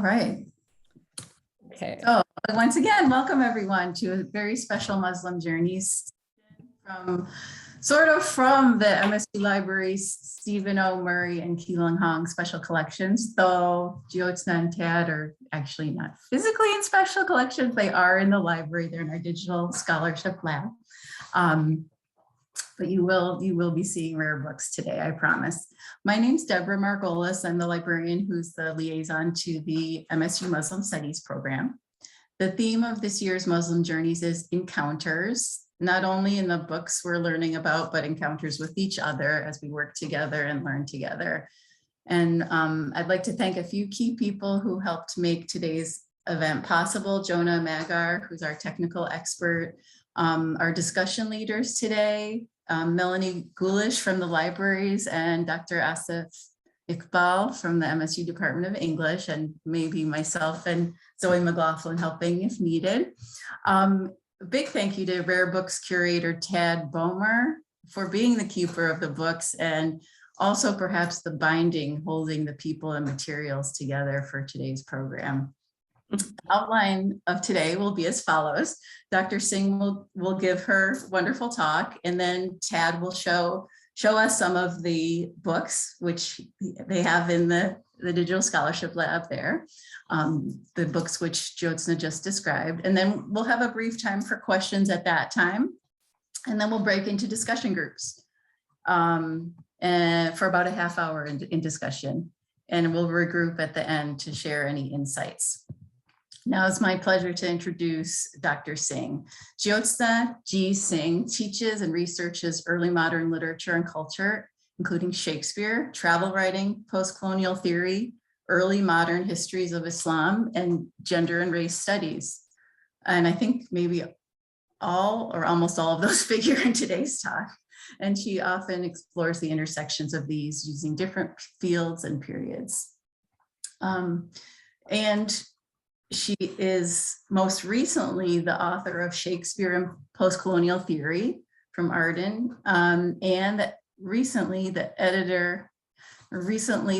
right. Okay. So once again, welcome everyone to a very special Muslim journeys from the MSU Libraries, Stephen O. Murray and Keelung Hong special collections, though Jyotsna and Tad are actually not physically in special collections. They are in the library. They're in our digital scholarship lab. But you will be seeing rare books today, I promise. My name's Deborah Margolis. I'm the librarian who's the liaison to the MSU Muslim Studies program. The theme of this year's Muslim Journeys is encounters, not only in the books we're learning about, but encounters with each other as we work together and learn together. And I'd like to thank a few key people who helped make today's event possible. Jonah Magar, who's our technical expert, our discussion leaders today, Melanie Gulish from the libraries, and Dr. Asif Iqbal from the MSU Department of English, and maybe myself and Zoe McLaughlin helping if needed. A big thank you to Rare Books curator Tad Bomer for being the keeper of the books, and also perhaps the binding holding the people and materials together for today's program. The outline of today will be as follows. Dr. Singh will give her wonderful talk, and then Tad will show us some of the books which they have in the digital scholarship lab there, the books which Jyotsna just described. And then we'll have a brief time for questions at that time. And then we'll break into discussion groups and for about a half hour in discussion. And we'll regroup at the end to share any insights. Now it's my pleasure to introduce Dr. Singh. Jyotsna G. Singh teaches and researches early modern literature and culture, including Shakespeare, travel writing, post-colonial theory, early modern histories of Islam, and gender and race studies. And I think maybe all or almost all of those figure in today's talk. And she often explores the intersections of these using different fields and periods. And she is most recently the author of Shakespeare and Post-Colonial Theory from Arden, and recently the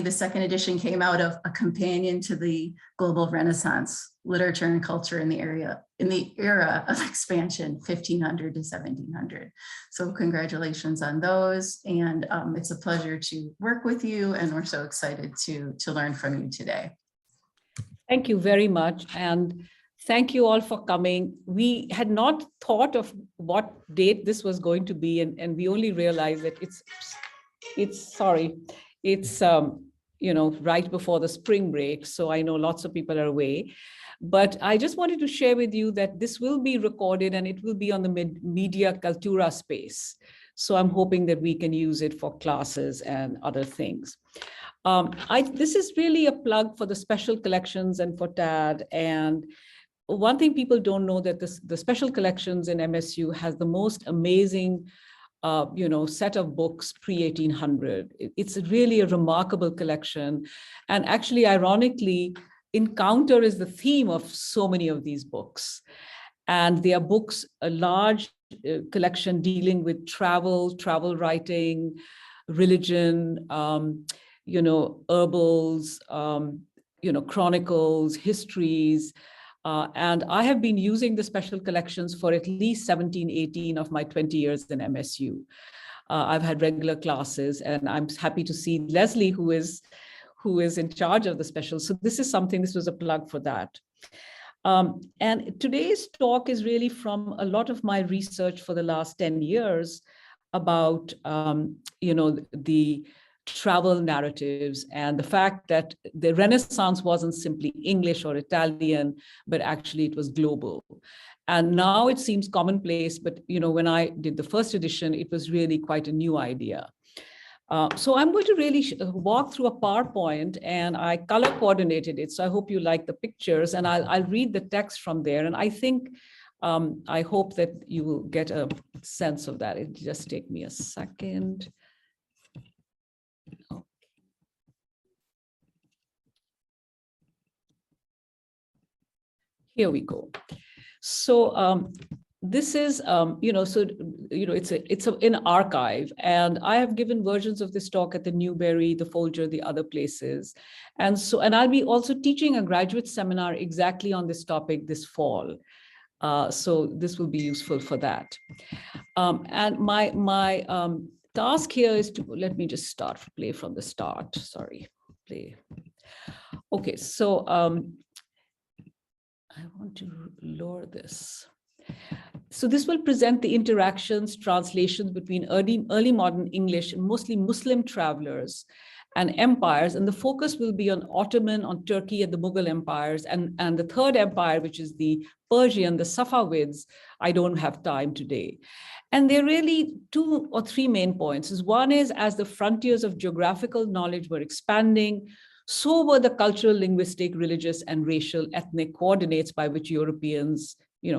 second edition came out of A Companion to the Global Renaissance, Literature and Culture in the Era of Expansion, 1500 to 1700. So congratulations on those, and it's a pleasure to work with you, and we're so excited to learn from you today. Thank you very much. And thank you all for coming. We had not thought of what date this was going to be, and we only realized that it's right before the spring break. So I know lots of people are away, but I just wanted to share with you that this will be recorded and it will be on the Media Cultura space. So I'm hoping that we can use it for classes and other things. This is really a plug for the special collections and for TAD. And one thing people don't know that the special collections in MSU has the most amazing, set of books pre-1800. It's really a remarkable collection. And actually, ironically, encounter is the theme of so many of these books. And they are books, a large collection dealing with travel writing, religion, herbals, chronicles, histories. And I have been using the special collections for at least 17, 18 of my 20 years in MSU. I've had regular classes, and I'm happy to see Leslie, who is in charge of the special. So this was a plug for that. And today's talk is really from a lot of my research for the last 10 years about, the travel narratives and the fact that the Renaissance wasn't simply English or Italian, but actually it was global. And now it seems commonplace, but when I did the first edition, it was really quite a new idea. So I'm going to really walk through a PowerPoint, and I color coordinated it. So I hope you like the pictures, and I'll read the text from there. And I think, I hope that you will get a sense of that. It'll just take me a second. Here we go. So this is, it's an archive, and I have given versions of this talk at the Newberry, the Folger, the other places. And I'll be also teaching a graduate seminar exactly on this topic this fall. So this will be useful for that. And my task here is to, let me just play from the start, sorry, play. Okay, so I want to lower this. So this will present the interactions, translations between early modern English and mostly Muslim travelers and empires. And the focus will be on Ottoman, on Turkey and the Mughal empires, and the third empire, which is the Persian, the Safavids. I don't have time today. And there are really 2 or 3 main points. One is, as the frontiers of geographical knowledge were expanding, so were the cultural, linguistic, religious, and racial ethnic coordinates by which Europeans,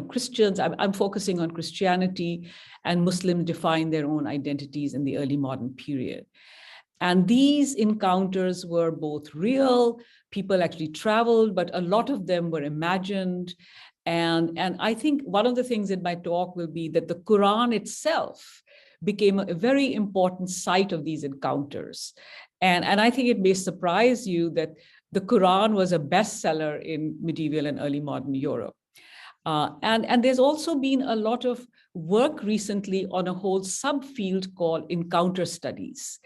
Christians, I'm focusing on Christianity, and Muslims define their own identities in the early modern period. And these encounters were both real, people actually traveled, but a lot of them were imagined. And I think one of the things in my talk will be that the Quran itself became a very important site of these encounters. And I think it may surprise you that the Quran was a bestseller in medieval and early modern Europe. And there's also been a lot of work recently on a whole subfield called encounter studies.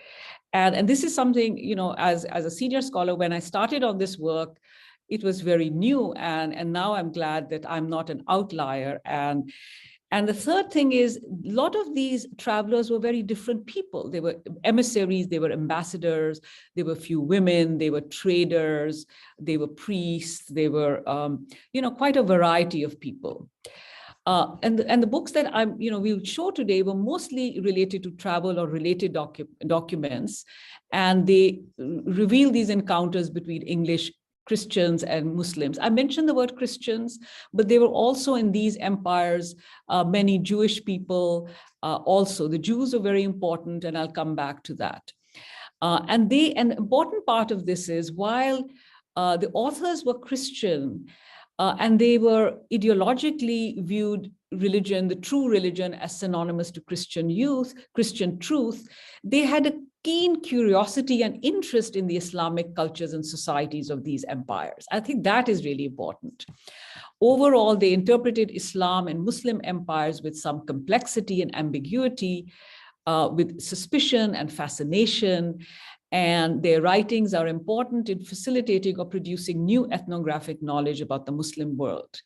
And this is something, as a senior scholar, when I started on this work, it was very new. And now I'm glad that I'm not an outlier. And the third thing is, a lot of these travelers were very different people. They were emissaries, they were ambassadors, there were few women, they were traders, they were priests, they were, quite a variety of people. And the books that we'll show today were mostly related to travel or related documents, and they reveal these encounters between English, Christians, and Muslims. I mentioned the word Christians, but they were also in these empires, many Jewish people also. The Jews are very important, and I'll come back to that. And an important part of this is, while the authors were Christian, and they were ideologically viewed religion, the true religion, as synonymous to Christian truth, they had a keen curiosity and interest in the Islamic cultures and societies of these empires. I think that is really important. Overall, they interpreted Islam and Muslim empires with some complexity and ambiguity, with suspicion and fascination. And their writings are important in facilitating or producing new ethnographic knowledge about the Muslim world.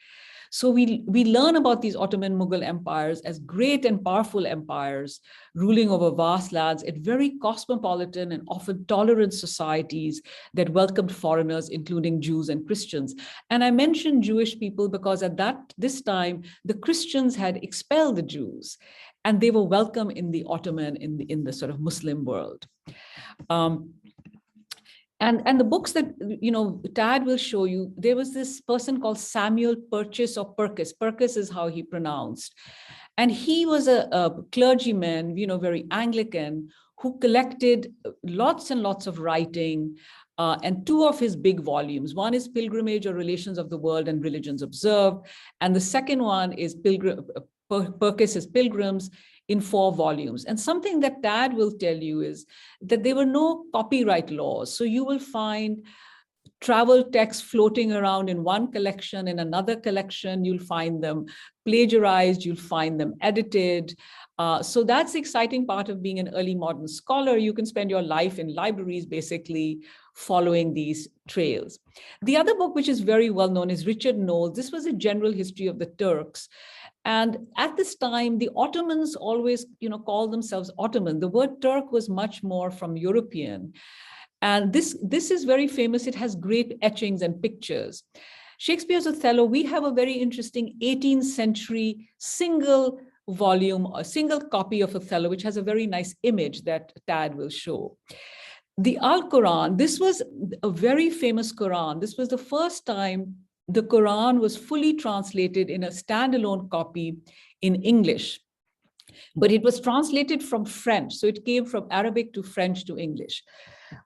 So we learn about these Ottoman Mughal empires as great and powerful empires ruling over vast lands in very cosmopolitan and often tolerant societies that welcomed foreigners, including Jews and Christians. And I mentioned Jewish people because at this time, the Christians had expelled the Jews, and they were welcome in the Ottoman, in the sort of Muslim world. And the books that, Tad will show you, there was this person called Samuel Purchas or Purkis. Purkis is how he pronounced. And he was a clergyman, very Anglican, who collected lots and lots of writing, and 2 of his big volumes. One is Pilgrimage or Relations of the World and Religions Observed. And the second one is Purkis's Pilgrims, in 4 volumes. And something that Tad will tell you is that there were no copyright laws. So you will find travel texts floating around in one collection, in another collection, you'll find them plagiarized, you'll find them edited. So that's the exciting part of being an early modern scholar. You can spend your life in libraries, basically following these trails. The other book, which is very well known, is Richard Knowles. This was a general history of the Turks. And at this time, the Ottomans always, called themselves Ottoman. The word Turk was much more from European. And this is very famous. It has great etchings and pictures. Shakespeare's Othello, we have a very interesting 18th century single volume, a single copy of Othello, which has a very nice image that Tad will show. The Al-Quran, this was a very famous Quran. This was the first time the Quran was fully translated in a standalone copy in English, but it was translated from French. So it came from Arabic to French to English.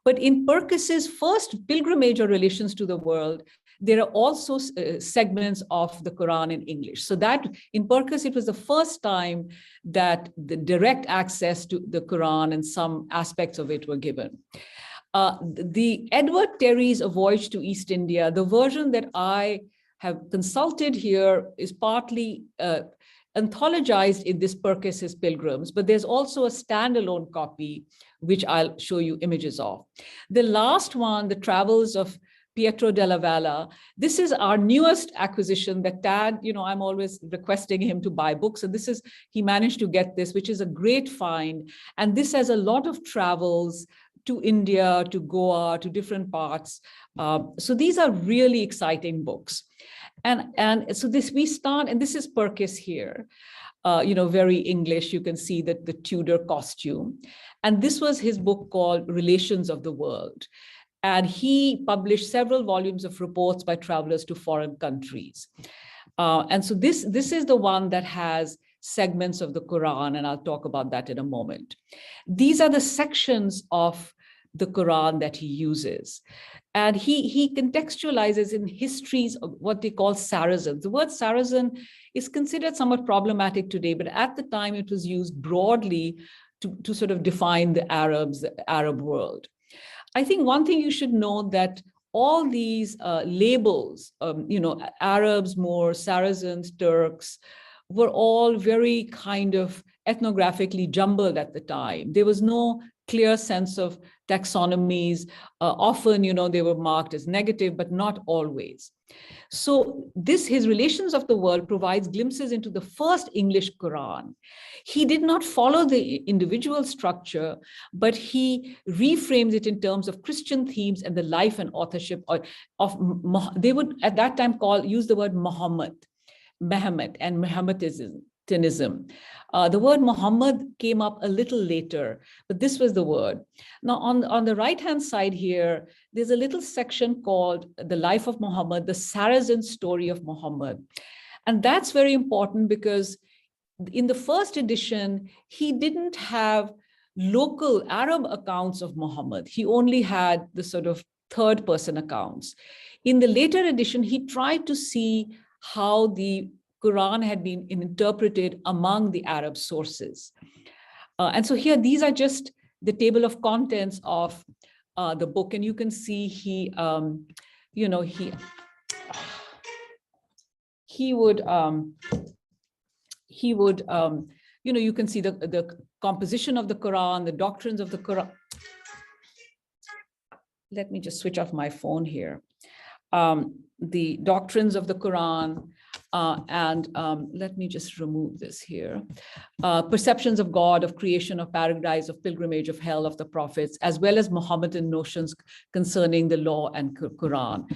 But in Purkis's first pilgrimage or relations to the world, there are also segments of the Quran in English. So that in Purkis, it was the first time that the direct access to the Quran and some aspects of it were given. The Edward Terry's A Voyage to East India, the version that I have consulted here is partly anthologized in this Purkis's Pilgrims, but there's also a standalone copy, which I'll show you images of. The last one, The Travels of Pietro della Valle, this is our newest acquisition that Tad, I'm always requesting him to buy books. And this is, he managed to get this, which is a great find. And this has a lot of travels to India, to Goa, to different parts. So these are really exciting books. And so we start, and this is Purkis here, very English. You can see that the Tudor costume. And this was his book called Relations of the World. And he published several volumes of reports by travelers to foreign countries. And so this is the one that has segments of the Quran, and I'll talk about that in a moment. These are the sections of the Quran that he uses. And he contextualizes in histories of what they call Saracens. The word Saracen is considered somewhat problematic today, but at the time it was used broadly to sort of define the Arab world. I think one thing you should know that all these labels, Arabs, Moors, Saracens, Turks, were all very kind of ethnographically jumbled at the time. There was no clear sense of taxonomies. Often, they were marked as negative, but not always. So his Relations of the World provides glimpses into the first English Quran. He did not follow the individual structure, but he reframes it in terms of Christian themes and the life and authorship of, they would at that time use the word Muhammad and Mohammedanism. The word Muhammad came up a little later, but this was the word. Now, on the right-hand side here, there's a little section called The Life of Muhammad, the Saracen Story of Muhammad. And that's very important because in the first edition, he didn't have local Arab accounts of Muhammad. He only had the sort of third-person accounts. In the later edition, he tried to see how the Quran had been interpreted among the Arab sources. And so here, these are just the table of contents of the book. And you can see he would, you can see the composition of the Quran, the doctrines of the Quran. Let me just switch off my phone here. The doctrines of the Quran, let me just remove this here. Perceptions of God, of creation, of paradise, of pilgrimage, of hell, of the prophets, as well as Mohammedan notions concerning the law and Quran.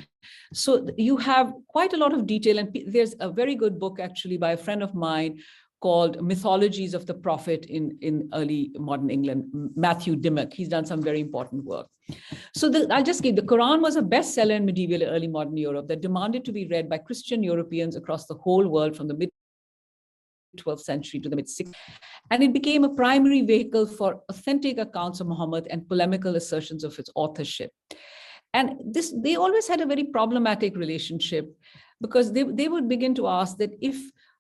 So you have quite a lot of detail, and there's a very good book actually by a friend of mine called Mythologies of the Prophet in early modern England, Matthew Dimmock. He's done some very important work. So I'll just give, the Quran was a bestseller in medieval early modern Europe that demanded to be read by Christian Europeans across the whole world from the mid-12th century to the mid-16th. And it became a primary vehicle for authentic accounts of Muhammad and polemical assertions of its authorship. And they always had a very problematic relationship because they would begin to ask that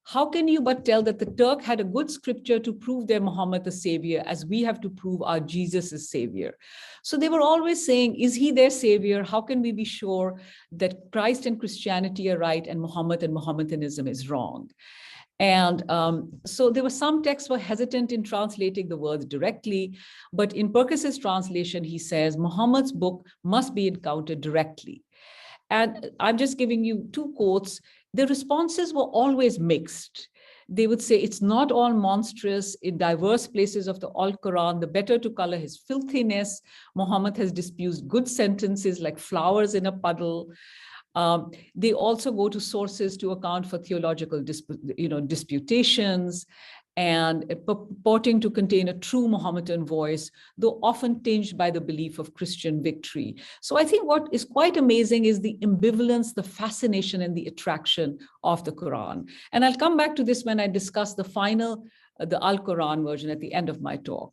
how can you but tell that the Turk had a good scripture to prove their Muhammad the savior as we have to prove our Jesus is savior? So they were always saying, is he their savior? How can we be sure that Christ and Christianity are right and Muhammad and Mohammedanism is wrong? And so there were some texts were hesitant in translating the words directly, but in Purkis's translation, he says, Muhammad's book must be encountered directly. And I'm just giving you two quotes. The responses were always mixed. They would say, it's not all monstrous. In diverse places of the Al-Quran, the better to color his filthiness. Muhammad has disputed good sentences like flowers in a puddle. They also go to sources to account for theological disputations and purporting to contain a true Mohammedan voice, though often tinged by the belief of Christian victory. So I think what is quite amazing is the ambivalence, the fascination, and the attraction of the Quran. And I'll come back to this when I discuss the Al-Quran version at the end of my talk.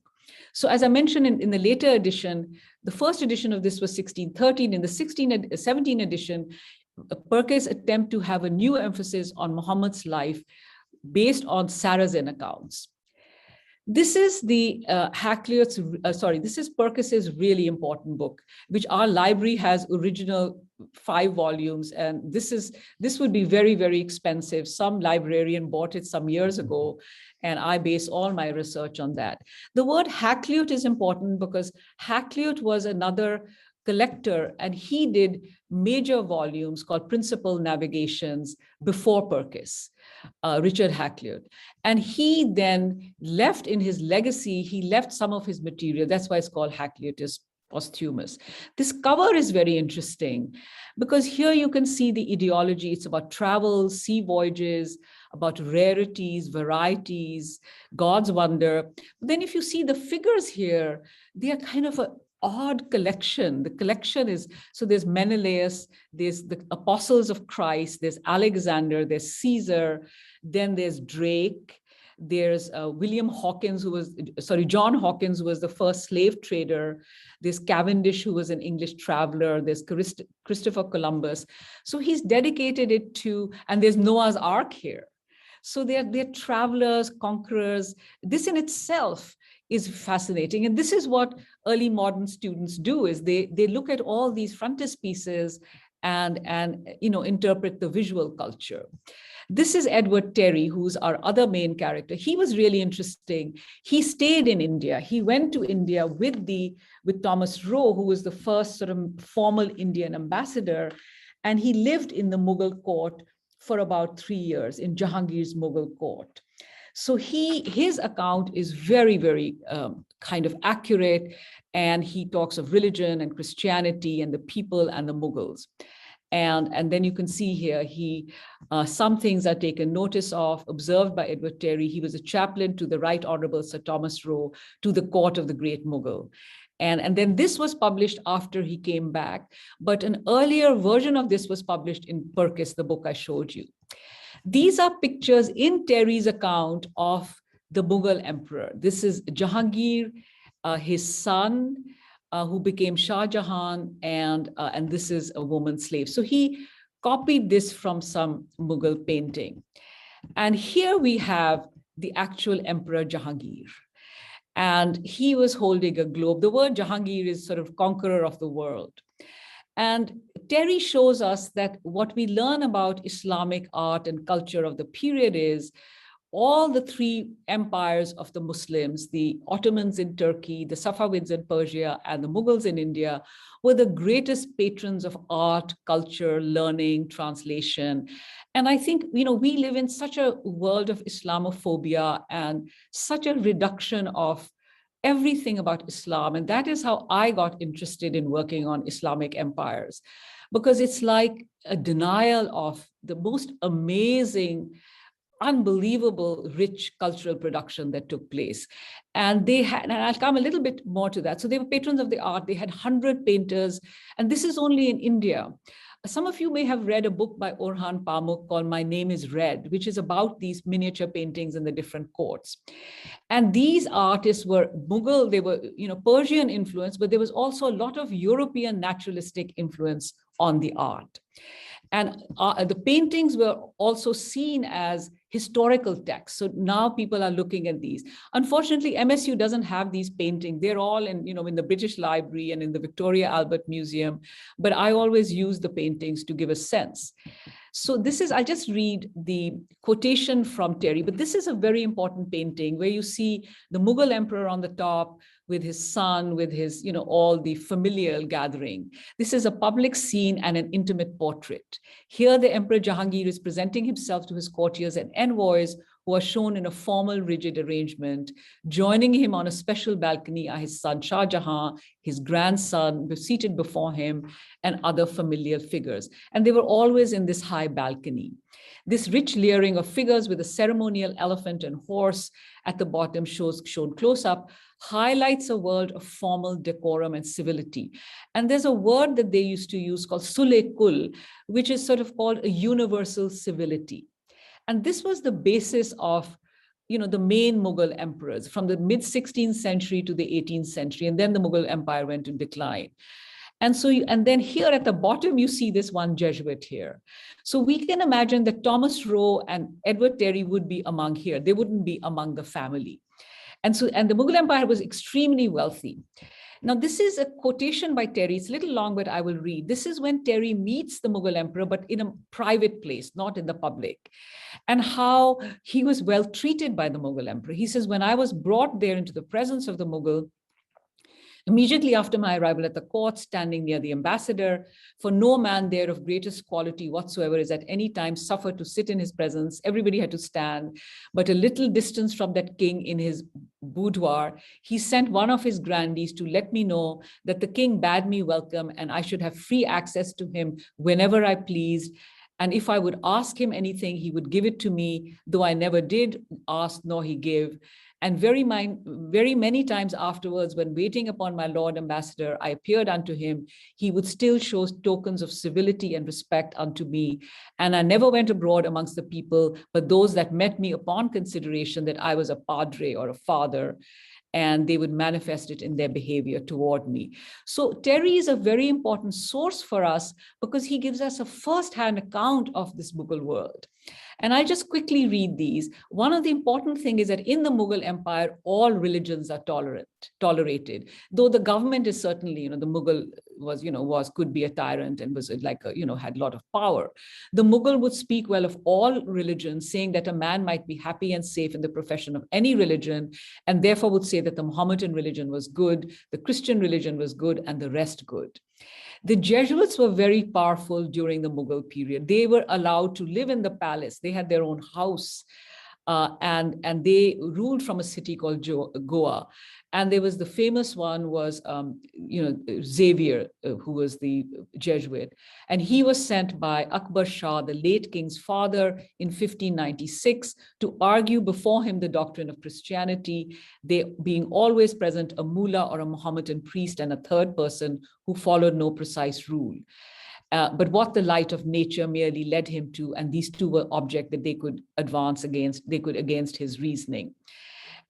So as I mentioned in the later edition, the first edition of this was 1613. In the 17 edition, Perkis attempt to have a new emphasis on Muhammad's life based on Saracen accounts. This is the this is Perkis's really important book, which our library has original 5 volumes. And this would be very, very expensive. Some librarian bought it some years ago, and I base all my research on that. The word Hakluyt is important because Hakluyt was another collector, and he did major volumes called Principal Navigations before Perkis, Richard Hakluyt. And he then left in his legacy, he left some of his material. That's why it's called Hakluyt posthumous. This cover is very interesting because here you can see the ideology. It's about travel, sea voyages, about rarities, varieties, God's wonder. But then if you see the figures here, they are kind of an odd collection. The collection is, so there's Menelaus, there's the apostles of Christ, there's Alexander, there's Caesar, then there's Drake, there's John Hawkins, who was the first slave trader. There's Cavendish, who was an English traveler. There's Christopher Columbus. So he's dedicated it to, and there's Noah's Ark here. So they're travelers, conquerors. This in itself is fascinating. And this is what early modern students do, is they look at all these frontispieces and interpret the visual culture. This is Edward Terry, who's our other main character. He was really interesting. He stayed in India. He went to India with Thomas Roe, who was the first sort of formal Indian ambassador. And he lived in the Mughal court for about 3 years, in Jahangir's Mughal court. So his account is very, very kind of accurate. And he talks of religion and Christianity and the people and the Mughals. And then you can see here, some things are taken notice of, observed by Edward Terry. He was a chaplain to the Right Honorable Sir Thomas Roe, to the court of the great Mughal. And then this was published after he came back, but an earlier version of this was published in Perkis, the book I showed you. These are pictures in Terry's account of the Mughal emperor. This is Jahangir, his son, who became Shah Jahan, and this is a woman slave. So he copied this from some Mughal painting. And here we have the actual Emperor Jahangir. And he was holding a globe. The word Jahangir is sort of conqueror of the world. And Terry shows us that what we learn about Islamic art and culture of the period is all the 3 empires of the Muslims, the Ottomans in Turkey, the Safavids in Persia, and the Mughals in India, were the greatest patrons of art, culture, learning, translation. And I think, we live in such a world of Islamophobia and such a reduction of everything about Islam. And that is how I got interested in working on Islamic empires, because it's like a denial of the most amazing, unbelievable, rich cultural production that took place. And they had, and I'll come a little bit more to that. So they were patrons of the art. They had 100 painters. And this is only in India. Some of you may have read a book by Orhan Pamuk called My Name is Red, which is about these miniature paintings in the different courts. And these artists were Mughal, they were, Persian influence, but there was also a lot of European naturalistic influence on the art. And the paintings were also seen as historical texts. So now people are looking at these. Unfortunately, MSU doesn't have these paintings. They're all in the British Library and in the Victoria Albert Museum. But I always use the paintings to give a sense. So I'll just read the quotation from Terry, but this is a very important painting where you see the Mughal emperor on the top with his son, with his, all the familial gathering. This is a public scene and an intimate portrait. Here, the Emperor Jahangir is presenting himself to his courtiers and envoys, who are shown in a formal, rigid arrangement. Joining him on a special balcony are his son Shah Jahan, his grandson seated before him, and other familial figures. And they were always in this high balcony. This rich layering of figures with a ceremonial elephant and horse at the bottom shown close up highlights a world of formal decorum and civility. And there's a word that they used to use called Sule-Kul, which is sort of called a universal civility. And this was the basis of the main Mughal emperors from the mid 16th century to the 18th century, and then the Mughal Empire went into decline. And so, and then here at the bottom, you see this one Jesuit here. So we can imagine that Thomas Roe and Edward Terry would be among here. They wouldn't be among the family. And so, and the Mughal Empire was extremely wealthy. Now, this is a quotation by Terry. It's a little long, but I will read. This is when Terry meets the Mughal emperor, but in a private place, not in the public, and how he was well treated by the Mughal emperor. He says, when I was brought there into the presence of the Mughal, immediately after my arrival at the court, standing near the ambassador, for no man there of greatest quality whatsoever is at any time suffered to sit in his presence. Everybody had to stand, but a little distance from that king in his boudoir, he sent one of his grandees to let me know that the king bade me welcome and I should have free access to him whenever I pleased. And if I would ask him anything, he would give it to me, though I never did ask nor he gave. And very many times afterwards, when waiting upon my Lord Ambassador, I appeared unto him, he would still show tokens of civility and respect unto me. And I never went abroad amongst the people, but those that met me upon consideration that I was a padre or a father, and they would manifest it in their behavior toward me. So Terry is a very important source for us because he gives us a first-hand account of this Mughal world. And I just quickly read these. One of the important things is that in the Mughal Empire, all religions are tolerated, though the government is certainly, the Mughal could be a tyrant and was like, had a lot of power. The Mughal would speak well of all religions, saying that a man might be happy and safe in the profession of any religion, and therefore would say that the Mohammedan religion was good, the Christian religion was good, and the rest good. The Jesuits were very powerful during the Mughal period. They were allowed to live in the palace. They had their own house, and they ruled from a city called Goa. And there was the famous one was, Xavier, who was the Jesuit. And he was sent by Akbar Shah, the late king's father, in 1596 to argue before him the doctrine of Christianity, there being always present a mullah or a Mohammedan priest and a third person who followed no precise rule. But what the light of nature merely led him to, and these two were object that they could advance against his reasoning.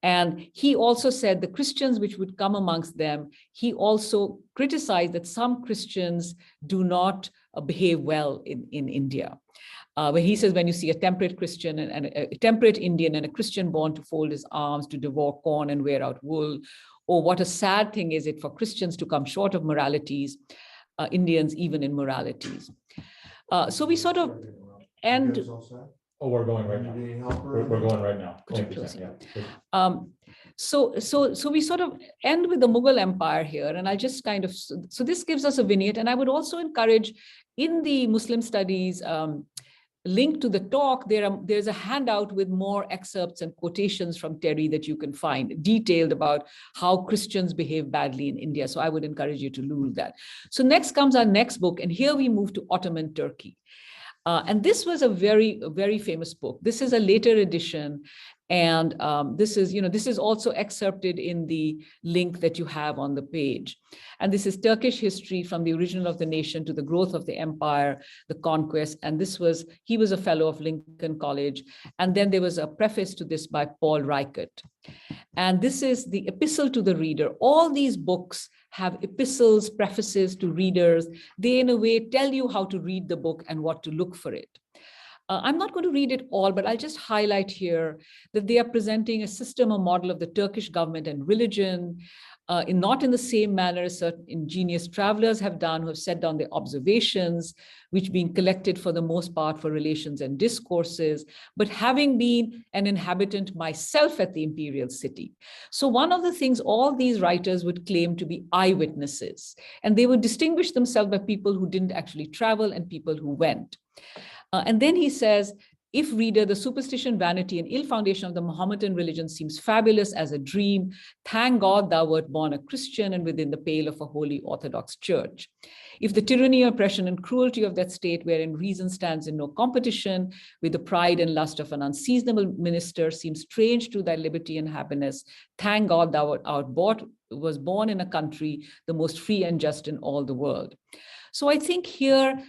And he also said the Christians which would come amongst them, he also criticized that some Christians do not behave well in India. Where he says, when you see a temperate Christian and a temperate Indian and a Christian born to fold his arms, to devour corn and wear out wool, or what a sad thing is it for Christians to come short of moralities, Indians even in moralities. So we sort of end. Oh, we're going right now. We're going right now. So we sort of end with the Mughal Empire here, and I just kind of, so this gives us a vignette, and I would also encourage in the Muslim studies link to the talk, there's a handout with more excerpts and quotations from Terry that you can find, detailed about how Christians behave badly in India. So I would encourage you to read that. So next comes our next book, and here we move to Ottoman Turkey. And this was a very, very famous book. This is a later edition. And this is also excerpted in the link that you have on the page. And this is Turkish history from the origin of the nation to the growth of the empire, the conquest. And he was a fellow of Lincoln College. And then there was a preface to this by Paul Reichert. And this is the Epistle to the Reader. All these books have epistles, prefaces to readers. They, in a way, tell you how to read the book and what to look for it. I'm not going to read it all, but I'll just highlight here that they are presenting a system, a model of the Turkish government and religion, not in the same manner as certain ingenious travelers have done, who have set down their observations, which being collected for the most part for relations and discourses, but having been an inhabitant myself at the imperial city. So one of the things all these writers would claim to be eyewitnesses, and they would distinguish themselves by people who didn't actually travel and people who went. And then he says, if reader, the superstition, vanity, and ill foundation of the Mohammedan religion seems fabulous as a dream, thank God thou wert born a Christian and within the pale of a holy Orthodox church. If the tyranny, oppression, and cruelty of that state wherein reason stands in no competition with the pride and lust of an unseasonable minister seems strange to thy liberty and happiness, thank God thou was born in a country the most free and just in all the world. So I think here,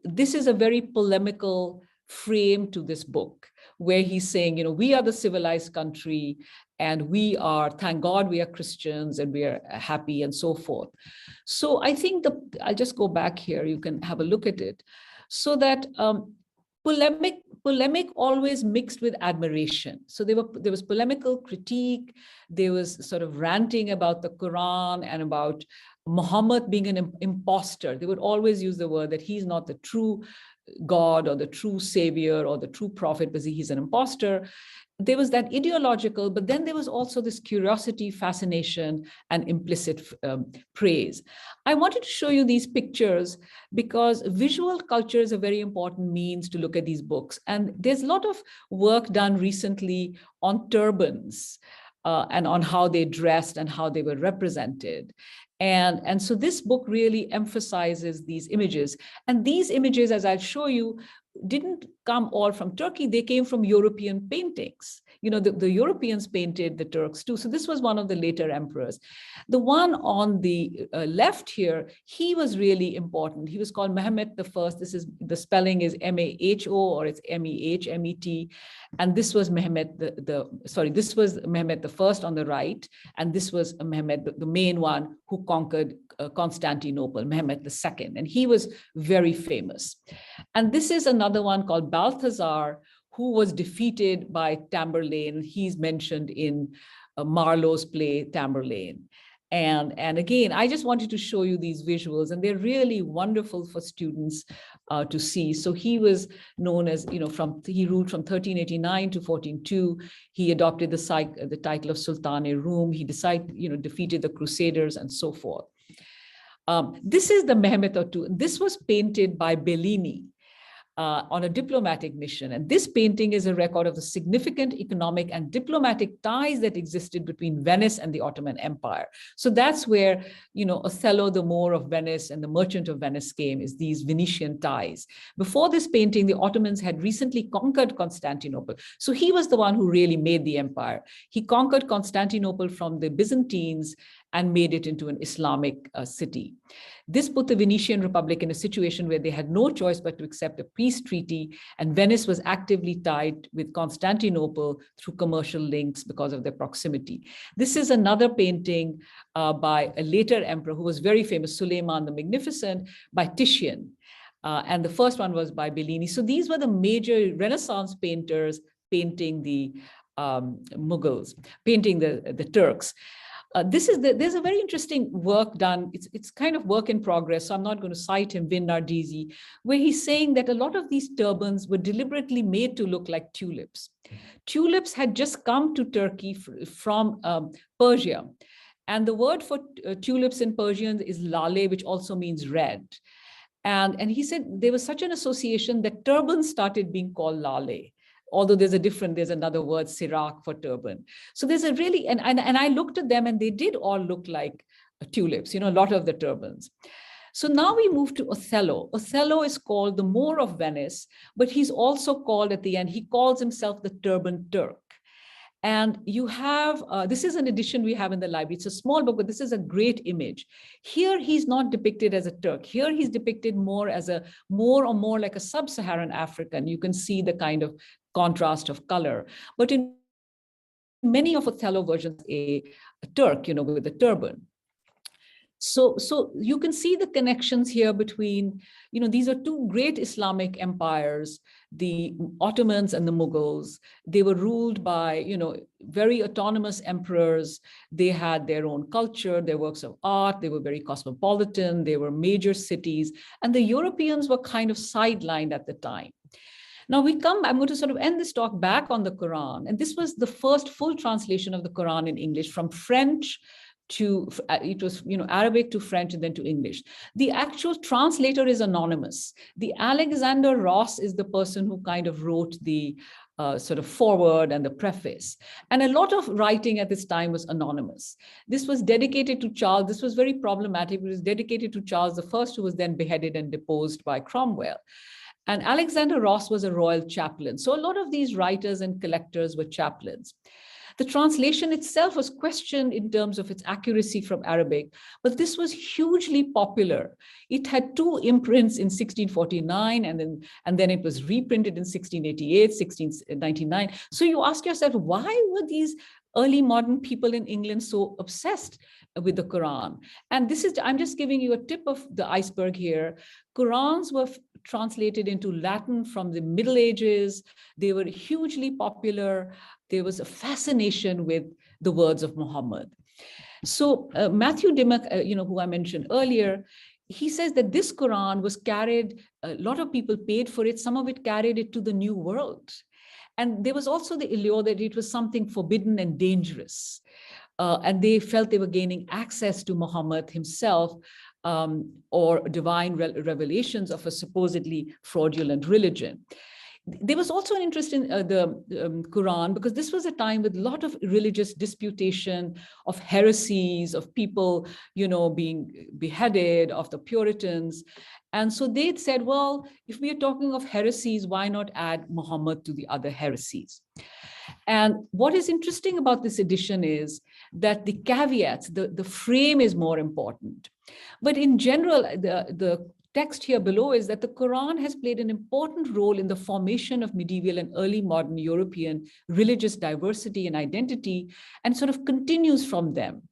this is a very polemical frame to this book, where he's saying, we are the civilized country, and we are, thank God, we are Christians and we are happy and so forth. So I think I'll just go back here. You can have a look at it. So that polemic always mixed with admiration. So there was polemical critique. There was sort of ranting about the Quran and about Muhammad being an imposter. They would always use the word that he's not the true God or the true savior or the true prophet, because he's an imposter. There was that ideological, but then there was also this curiosity, fascination, and implicit praise. I wanted to show you these pictures because visual culture is a very important means to look at these books. And there's a lot of work done recently on turbans and on how they dressed and how they were represented. And so this book really emphasizes these images. And these images, as I'll show you, didn't come all from Turkey. They came from European paintings. The Europeans painted the Turks too. So this was one of the later emperors. The one on the left here, he was really important. He was called Mehmet I. The spelling is M-A-H-O, or it's M-E-H-M-E-T. And this was Mehmet this was Mehmet I on the right. And this was Mehmet, the main one who conquered Constantinople, Mehmet II. And he was very famous. And this is another one called Balthazar, who was defeated by Tamburlaine. He's mentioned in Marlowe's play Tamburlaine. And again, I just wanted to show you these visuals, and they're really wonderful for students to see. So he was known as, he ruled from 1389 to 1402. He adopted the title of Sultan-e-Rum. He defeated the Crusaders and so forth. This is the Mehmet II. This was painted by Bellini on a diplomatic mission. And this painting is a record of the significant economic and diplomatic ties that existed between Venice and the Ottoman Empire. So that's where, Othello, the Moor of Venice, and the Merchant of Venice came, is these Venetian ties. Before this painting, the Ottomans had recently conquered Constantinople. So he was the one who really made the empire. He conquered Constantinople from the Byzantines and made it into an Islamic city. This put the Venetian Republic in a situation where they had no choice but to accept a peace treaty, and Venice was actively tied with Constantinople through commercial links because of their proximity. This is another painting by a later emperor who was very famous, Suleiman the Magnificent, by Titian. And the first one was by Bellini. So these were the major Renaissance painters painting the Mughals, painting the Turks. There's a very interesting work done. It's kind of work in progress, so I'm not going to cite him, Vin Nardisi, where he's saying that a lot of these turbans were deliberately made to look like tulips. Tulips had just come to Turkey from Persia. And the word for tulips in Persian is lale, which also means red. And he said there was such an association that turbans started being called lale. Although there's another word, sirak, for turban. So there's a really, and I looked at them and they did all look like tulips, a lot of the turbans. So now we move to Othello. Othello is called the Moor of Venice, but he's also called at the end, he calls himself the Turban Turk. And you have, this is an edition we have in the library. It's a small book, but this is a great image. Here, he's not depicted as a Turk. Here, he's depicted more as more like a sub-Saharan African. You can see the kind of contrast of color. But in many of Othello versions, a Turk, with a turban. So you can see the connections here between, these are two great Islamic empires, the Ottomans and the Mughals. They were ruled by, very autonomous emperors. They had their own culture, their works of art. They were very cosmopolitan. They were major cities. And the Europeans were kind of sidelined at the time. Now I'm going to sort of end this talk back on the Quran. And this was the first full translation of the Quran in English from French to, it was, Arabic to French and then to English. The actual translator is anonymous. The Alexander Ross is the person who kind of wrote the sort of foreword and the preface. And a lot of writing at this time was anonymous. This was dedicated to Charles. This was very problematic. It was dedicated to Charles I, who was then beheaded and deposed by Cromwell. And Alexander Ross was a royal chaplain. So a lot of these writers and collectors were chaplains. The translation itself was questioned in terms of its accuracy from Arabic, but this was hugely popular. It had 2 imprints in 1649, and then it was reprinted in 1688, 1699. So you ask yourself, why were these early modern people in England so obsessed with the Quran? And this is, I'm just giving you a tip of the iceberg here. Qurans were translated into Latin from the Middle Ages. They were hugely popular. There was a fascination with the words of Muhammad. So Matthew Dimmock, who I mentioned earlier, he says that this Quran was carried, a lot of people paid for it, some of it carried it to the New World. And there was also the allure that it was something forbidden and dangerous. And they felt they were gaining access to Muhammad himself, or divine revelations of a supposedly fraudulent religion. There was also an interest in the Quran, because this was a time with a lot of religious disputation, of heresies, of people, being beheaded, of the Puritans. And so they'd said, well, if we are talking of heresies, why not add Muhammad to the other heresies? And what is interesting about this edition is that the caveats, the frame is more important. But in general, the text here below is that the Quran has played an important role in the formation of medieval and early modern European religious diversity and identity, and sort of continues from them.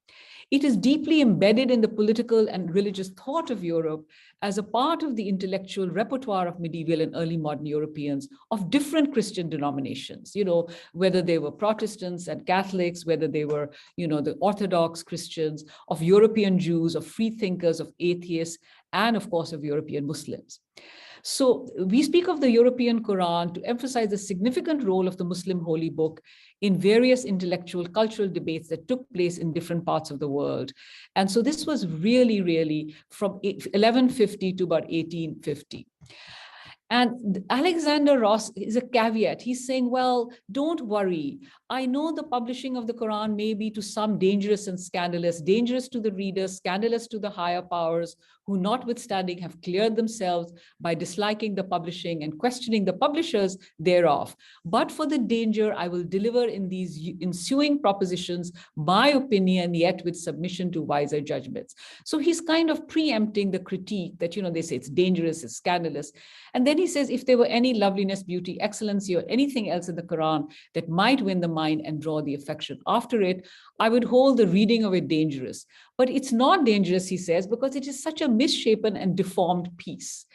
It is deeply embedded in the political and religious thought of Europe as a part of the intellectual repertoire of medieval and early modern Europeans of different Christian denominations, whether they were Protestants and Catholics, whether they were, the Orthodox Christians, of European Jews, of free thinkers, of atheists, and of course of European Muslims. So we speak of the European Quran to emphasize the significant role of the Muslim holy book in various intellectual, cultural debates that took place in different parts of the world. And so this was really, really from 1150 to about 1850. And Alexander Ross is a caveat. He's saying, well, don't worry. I know the publishing of the Quran may be to some dangerous and scandalous, dangerous to the readers, scandalous to the higher powers, who notwithstanding have cleared themselves by disliking the publishing and questioning the publishers thereof. But for the danger, I will deliver in these ensuing propositions my opinion, yet with submission to wiser judgments. So he's kind of preempting the critique that, they say it's dangerous, it's scandalous. And then he says, if there were any loveliness, beauty, excellency, or anything else in the Quran that might win the mind and draw the affection after it, I would hold the reading of it dangerous. But it's not dangerous, he says, because it is such a misshapen and deformed piece.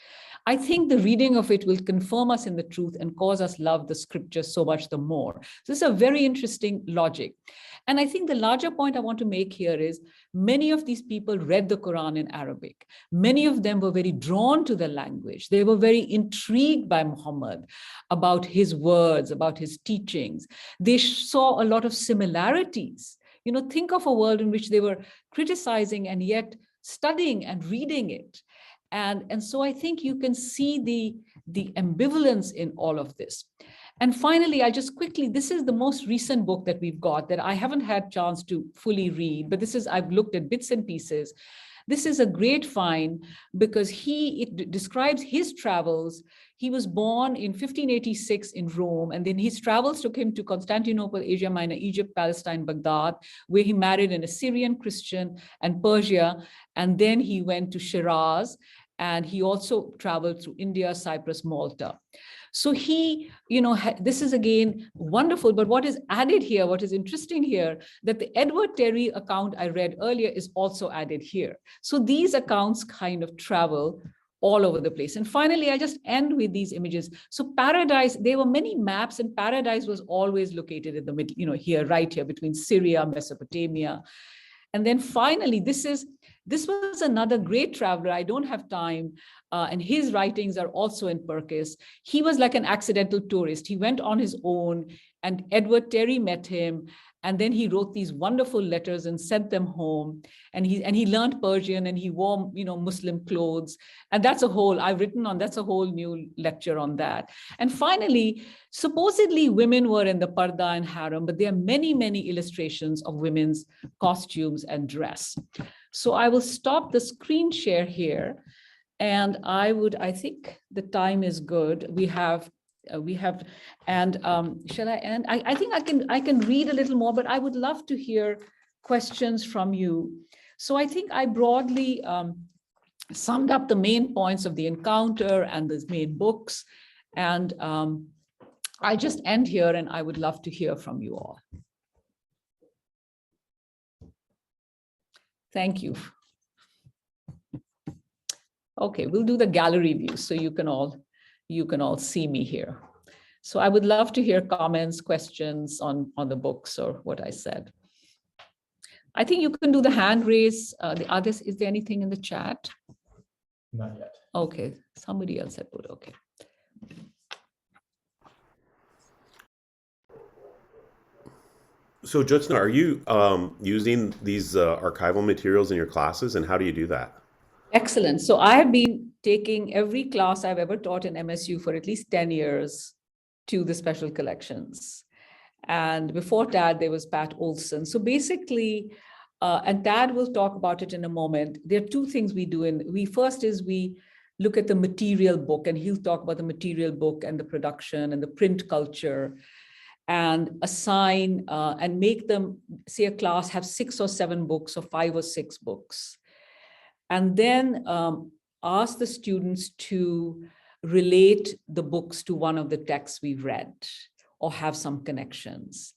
I think the reading of it will confirm us in the truth and cause us love the scriptures so much the more. This is a very interesting logic. And I think the larger point I want to make here is many of these people read the Quran in Arabic. Many of them were very drawn to the language. They were very intrigued by Muhammad, about his words, about his teachings. They saw a lot of similarities. Think of a world in which they were criticizing and yet studying and reading it. And so I think you can see the ambivalence in all of this. And finally, I just quickly, this is the most recent book that we've got that I haven't had chance to fully read, but I've looked at bits and pieces. This is a great find because it describes his travels. He was born in 1586 in Rome, and then his travels took him to Constantinople, Asia Minor, Egypt, Palestine, Baghdad, where he married an Assyrian Christian, and Persia. And then he went to Shiraz, and he also traveled through India, Cyprus, Malta. So he, this is again wonderful, but what is added here, what is interesting here, that the Edward Terry account I read earlier is also added here. So these accounts kind of travel all over the place. And finally, I just end with these images. So Paradise, there were many maps, and Paradise was always located in the middle, here, right here between Syria, Mesopotamia. And then finally, this was another great traveler. I don't have time. And his writings are also in Perkis. He was like an accidental tourist. He went on his own, and Edward Terry met him. And then he wrote these wonderful letters and sent them home. And he learned Persian, and he wore, Muslim clothes. And that's a whole new lecture on that. And finally, supposedly women were in the parda and harem, but there are many, many illustrations of women's costumes and dress. So I will stop the screen share here. And I think the time is good. We have we have, and shall I end? I think I can read a little more, but I would love to hear questions from you. So I think I broadly summed up the main points of the encounter and the main books. And I just end here, and I would love to hear from you all. Thank you. Okay, we'll do the gallery view so you can all see me here. So I would love to hear comments, questions on the books or what I said. I think you can do the hand raise. The others, is there anything in the chat? Not yet. Okay, somebody else had put, okay. So Jyotsna, are you using these archival materials in your classes, and how do you do that? Excellent. So I have been taking every class I've ever taught in MSU for at least 10 years to the special collections. And before Tad, there was Pat Olson. So basically, and Tad will talk about it in a moment. There are two things we do. First is we look at the material book, and he'll talk about the material book and the production and the print culture, and assign and make them, say a class have 6 or 7 books or 5 or 6 books. And then ask the students to relate the books to one of the texts we've read or have some connections,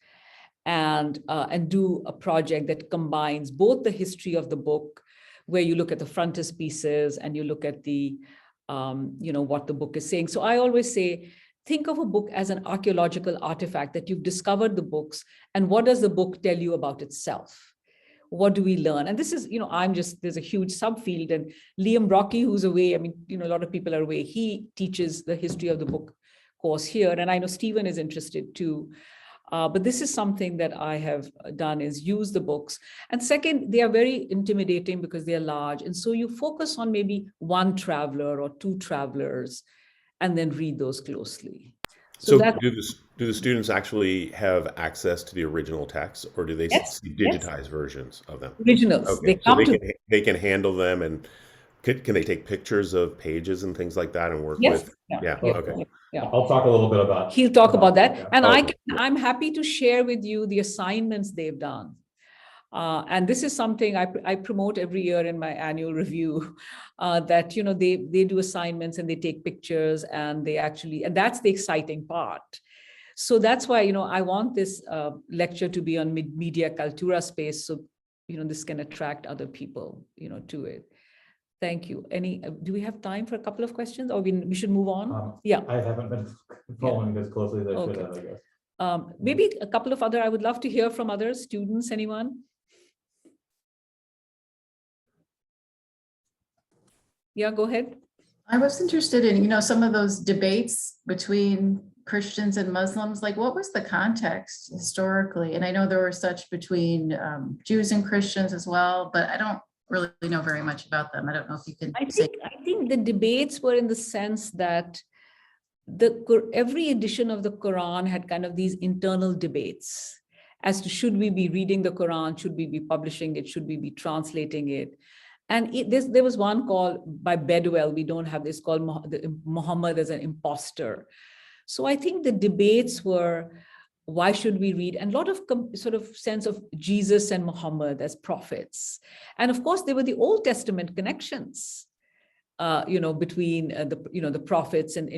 and do a project that combines both the history of the book, where you look at the frontispieces and you look at the, what the book is saying. So I always say, think of a book as an archaeological artifact that you've discovered the books, and what does the book tell you about itself? What do we learn? And this is, there's a huge subfield, and Liam Rocky, who's away, a lot of people are away, he teaches the history of the book course here. And I know Stephen is interested too. But this is something that I have done, is use the books. And second, they are very intimidating because they are large. And so you focus on maybe one traveler or 2 travelers, and then read those closely. So do the students actually have access to the original text, or do they see digitized versions of them? Originals. Okay. They can handle them, and can they take pictures of pages and things like that and work with? Yeah. Okay. Yeah. I'll talk a little bit about. He'll talk about that. Yeah. And I'm happy to share with you the assignments they've done. And this is something I promote every year in my annual review, that, they do assignments and they take pictures, and and that's the exciting part. So that's why, I want this lecture to be on media cultura space. So, this can attract other people, to it. Thank you. Do we have time for a couple of questions, or we should move on? Yeah. I haven't been following this closely as I should have, I guess. Maybe a couple of other, I would love to hear from others, students, anyone? Yeah, go ahead. I was interested in, some of those debates between Christians and Muslims, like what was the context historically? And I know there were such between Jews and Christians as well, but I don't really know very much about them. I don't know if you can say. I think the debates were in the sense that every edition of the Quran had kind of these internal debates as to, should we be reading the Quran? Should we be publishing it? Should we be translating it? And there was one called by Bedwell, we don't have this, called Muhammad as an imposter. So I think the debates were, why should we read? And a lot of sort of sense of Jesus and Muhammad as prophets. And of course, there were the Old Testament connections, between the prophets, and,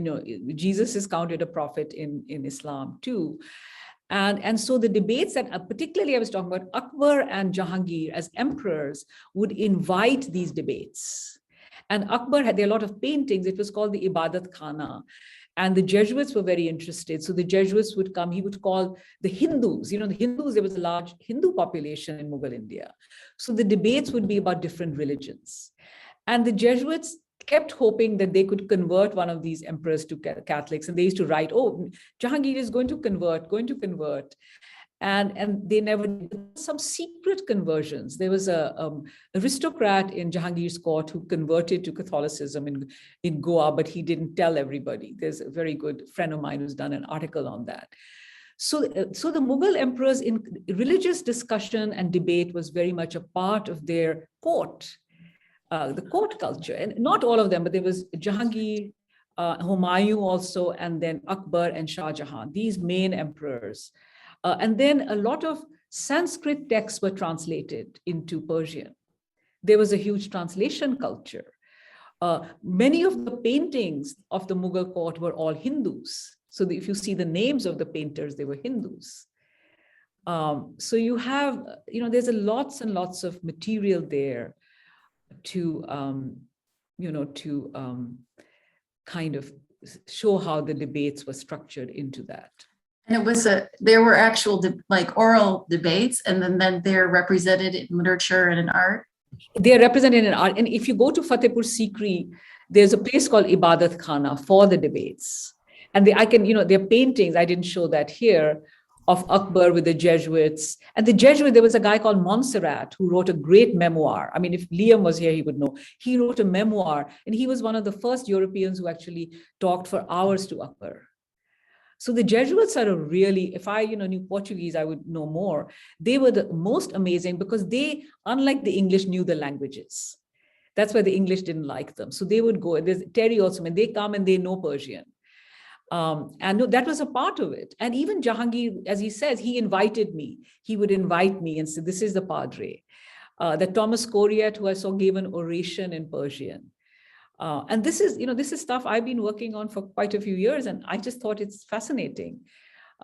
Jesus is counted a prophet in Islam too. And so the debates that particularly I was talking about, Akbar and Jahangir as emperors would invite these debates. And Akbar there are a lot of paintings. It was called the Ibadat Khana. And the Jesuits were very interested. So the Jesuits would come, he would call the Hindus, the Hindus, there was a large Hindu population in Mughal India. So the debates would be about different religions. And the Jesuits kept hoping that they could convert one of these emperors to Catholics. And they used to write, oh, Jahangir is going to convert. And they never did. Some secret conversions. There was a aristocrat in Jahangir's court who converted to Catholicism in Goa, but he didn't tell everybody. There's a very good friend of mine who's done an article on that. So the Mughal emperors, in religious discussion and debate, was very much a part of their court, the court culture. And not all of them, but there was Jahangir, Humayun also, and then Akbar and Shah Jahan, these main emperors. And then a lot of Sanskrit texts were translated into Persian. There was a huge translation culture. Many of the paintings of the Mughal court were all Hindus. So if you see the names of the painters, they were Hindus. So you have, there's lots and lots of material there to, kind of show how the debates were structured into that. And it was there were actual like oral debates, and then they're represented in literature and in art. They're represented in art. And if you go to Fatehpur Sikri, there's a place called Ibadat Khana for the debates. And their paintings, I didn't show that here, of Akbar with the Jesuits. And the Jesuit, there was a guy called Montserrat who wrote a great memoir. I mean, if Liam was here, he would know. He wrote a memoir, and he was one of the first Europeans who actually talked for hours to Akbar. So the Jesuits are really, if I knew Portuguese, I would know more. They were the most amazing because they, unlike the English, knew the languages. That's why the English didn't like them. So they would go, there's Terry also, when they come and they know Persian. And that was a part of it. And even Jahangir, as he says, he invited me. He would invite me and say, this is the Padre. That Thomas Coriat, who I saw, gave an oration in Persian. And this is stuff I've been working on for quite a few years, and I just thought it's fascinating.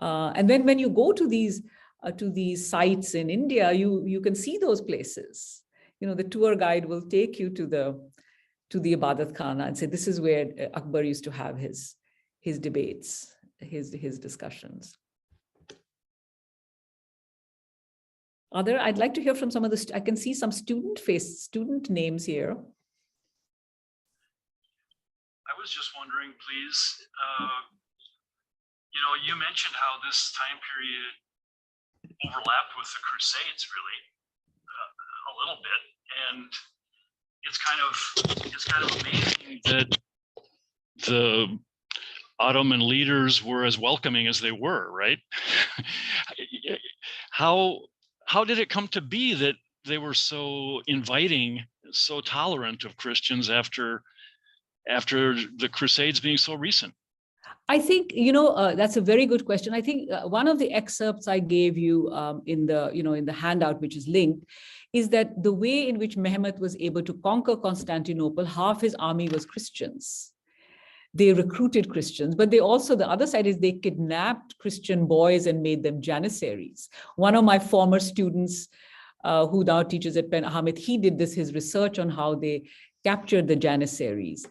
And then when you go to these sites in India, you can see those places. The tour guide will take you to the Ibadat Khana and say, this is where Akbar used to have his debates, his discussions. I'd like to hear from some of the, I can see some student names here. I was just wondering, please, you mentioned how this time period overlapped with the Crusades, really, a little bit, and it's kind of amazing that the Ottoman leaders were as welcoming as they were, right? How did it come to be that they were so inviting, so tolerant of Christians after the Crusades being so recent? I think, that's a very good question. I think one of the excerpts I gave you in the handout, which is linked, is that the way in which Mehmet was able to conquer Constantinople, half his army was Christians. They recruited Christians, but the other side is they kidnapped Christian boys and made them janissaries. One of my former students who now teaches at Penn, Ahmed, he did his research on how they captured the janissaries.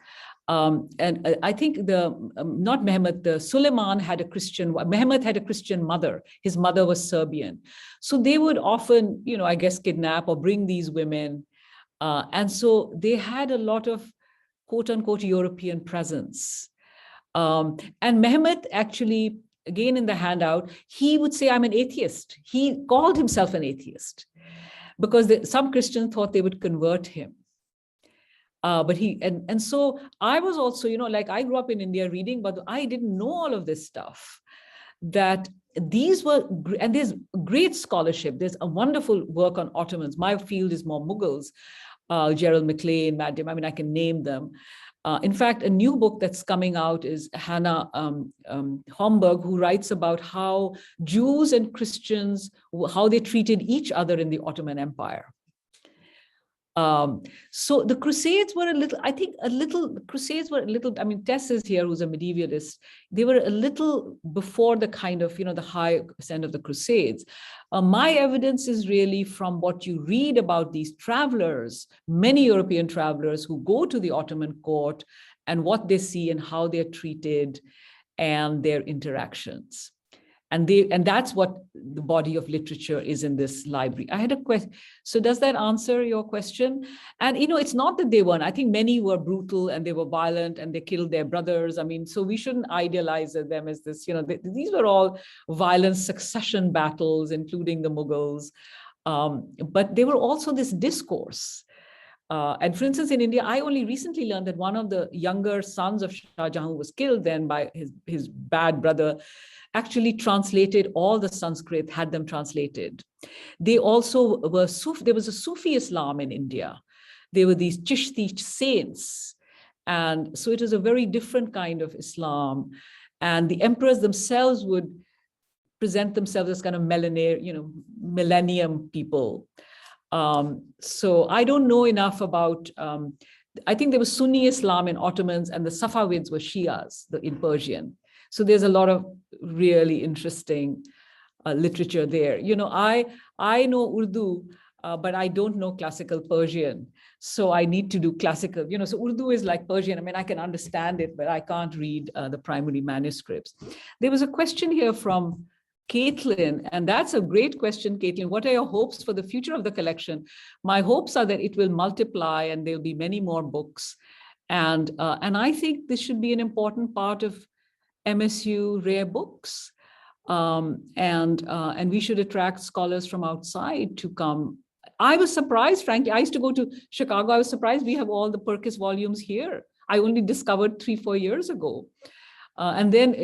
And I think not Mehmet, Suleiman had a Christian, Mehmet had a Christian mother. His mother was Serbian. So they would often, I guess, kidnap or bring these women. And so they had a lot of quote unquote European presence. And Mehmet actually, again in the handout, he would say, I'm an atheist. He called himself an atheist because some Christians thought they would convert him. But and so I was also, I grew up in India reading, but I didn't know all of this stuff. That these were, and there's great scholarship. There's a wonderful work on Ottomans. My field is more Mughals. Gerald MacLean, Matt Dim, I can name them. In fact, a new book that's coming out is Hannah Homburg, who writes about how Jews and Christians, how they treated each other in the Ottoman Empire. So the Crusades were Tess is here, who's a medievalist. They were a little before the kind of, the high ascent of the Crusades. My evidence is really from what you read about these travelers, many European travelers who go to the Ottoman court and what they see and how they're treated and their interactions. And that's what the body of literature is in this library. I had a question. So does that answer your question? And, it's not that they weren't. I think many were brutal and they were violent and they killed their brothers. So we shouldn't idealize them as this, these were all violent succession battles, including the Mughals. But they were also this discourse. And for instance, in India, I only recently learned that one of the younger sons of Shah Jahan, who was killed then by his bad brother, actually translated all the Sanskrit, had them translated. They also were there was a Sufi Islam in India. There were these Chishti saints, And so it is a very different kind of Islam. And the emperors themselves would present themselves as kind of millennium people. So I don't know enough about, I think there was Sunni Islam in Ottomans and the Safavids were Shias in Persian. So there's a lot of really interesting literature there. I know Urdu, but I don't know classical Persian. So I need to do classical, so Urdu is like Persian. I mean, I can understand it, but I can't read the primary manuscripts. There was a question here from Caitlin, and that's a great question, Caitlin. What are your hopes for the future of the collection? My hopes are that it will multiply and there'll be many more books. And I think this should be an important part of MSU Rare Books. And we should attract scholars from outside to come. I was surprised, frankly. I used to go to Chicago. I was surprised we have all the Perkis volumes here. I only discovered 3-4 years ago. And then,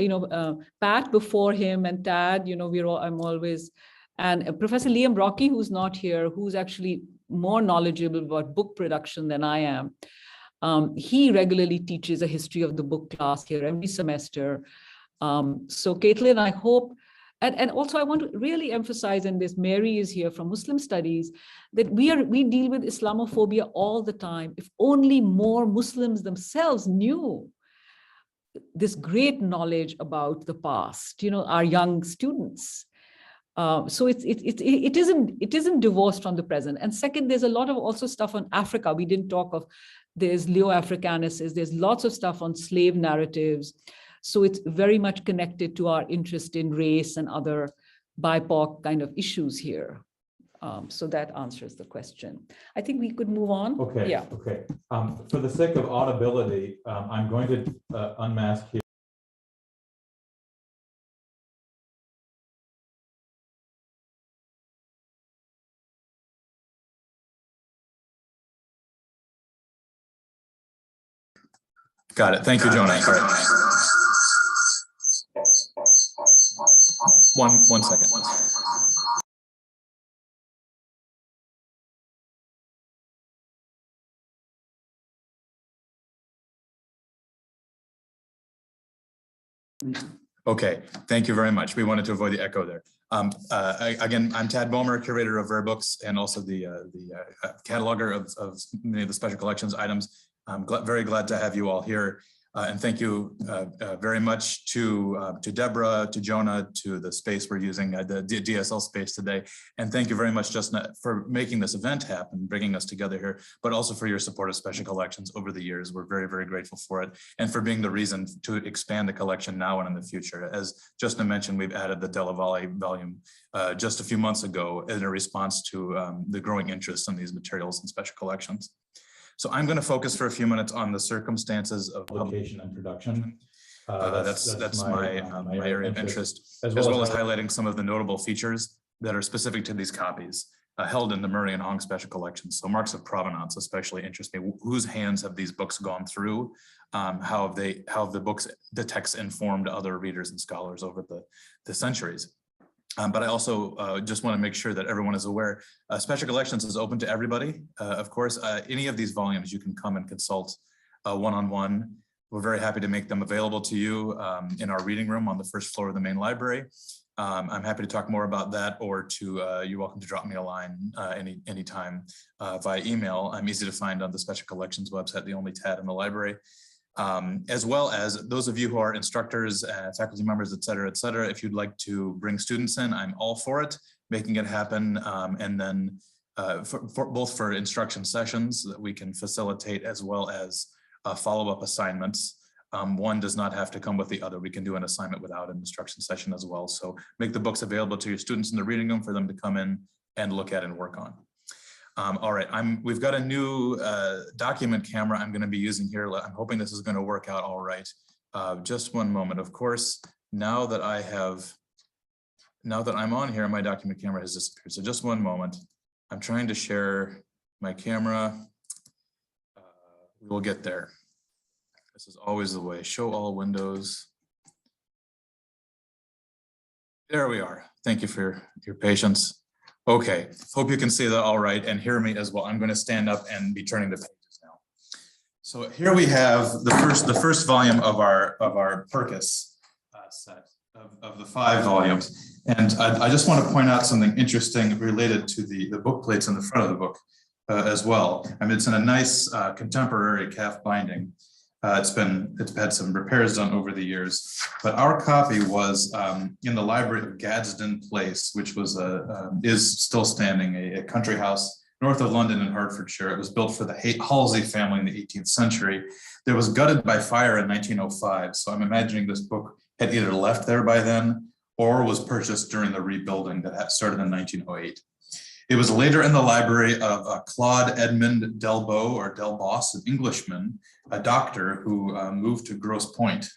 Pat before him and Tad, I'm always, and Professor Liam Rocky, who's not here, who's actually more knowledgeable about book production than I am. He regularly teaches a history of the book class here every semester. So Caitlin, I hope, and also I want to really emphasize, and this Mary is here from Muslim Studies, that we deal with Islamophobia all the time. If only more Muslims themselves knew this great knowledge about the past, our young students. So it isn't divorced from the present. And second, there's a lot of also stuff on Africa. We didn't talk of, there's Leo-Africanuses, there's lots of stuff on slave narratives. So it's very much connected to our interest in race and other BIPOC kind of issues here. So that answers the question. I think we could move on. Okay. Yeah. Okay. For the sake of audibility, I'm going to unmask here. Got it. Thank you, Jonah. One second. Okay, thank you very much. We wanted to avoid the echo there. Again, I'm Tad Bomer, curator of Rare Books and also the cataloger of many of the special collections items. I'm very glad to have you all here. And thank you very much to Deborah, to Jonah, to the space we're using, the DSL space today. And thank you very much, Jyotsna, for making this event happen, bringing us together here, but also for your support of special collections over the years. We're very, very grateful for it. And for being the reason to expand the collection now and in the future. As Jyotsna mentioned, we've added the Della Volley volume just a few months ago in a response to the growing interest in these materials and special collections. So I'm going to focus for a few minutes on the circumstances of Publication and production. That's my area of interest, as well as highlighting some of the notable features that are specific to these copies held in the Murray and Hong special collections. So marks of provenance especially interest me. Whose hands have these books gone through? How have the texts informed other readers and scholars over the centuries? But I also just want to make sure that everyone is aware, Special Collections is open to everybody. Of course, any of these volumes you can come and consult one-on-one. We're very happy to make them available to you in our reading room on the first floor of the main library. I'm happy to talk more about that, or you're welcome to drop me a line anytime via email. I'm easy to find on the Special Collections website, the only Tad in the library. As well as those of you who are instructors, faculty members, et cetera, if you'd like to bring students in, I'm all for it, making it happen. And then both for instruction sessions that we can facilitate, as well as follow-up assignments. One does not have to come with the other. We can do an assignment without an instruction session as well. So make the books available to your students in the reading room for them to come in and look at and work on. All right, we've got a new document camera I'm going to be using here. I'm hoping this is going to work out all right. Just one moment. Of course, now that I'm on here, my document camera has disappeared. So just one moment. I'm trying to share my camera. We will get there. This is always the way. Show all windows. There we are. Thank you for your patience. Okay, hope you can see that all right and hear me as well. I'm going to stand up and be turning the pages now. So here we have the first volume of our Purkis set of the 5 volumes. And I just want to point out something interesting related to the book plates in the front of the book as well. I mean, it's in a nice contemporary calf binding. It's had some repairs done over the years, but our copy was in the library of Gadsden Place, which was is still standing, a country house north of London in Hertfordshire. It was built for the Halsey family in the 18th century. It was gutted by fire in 1905. So I'm imagining this book had either left there by then or was purchased during the rebuilding that had started in 1908. It was later in the library of Claude Edmund Delbo or Delbos, an Englishman, a doctor who moved to Grosse Pointe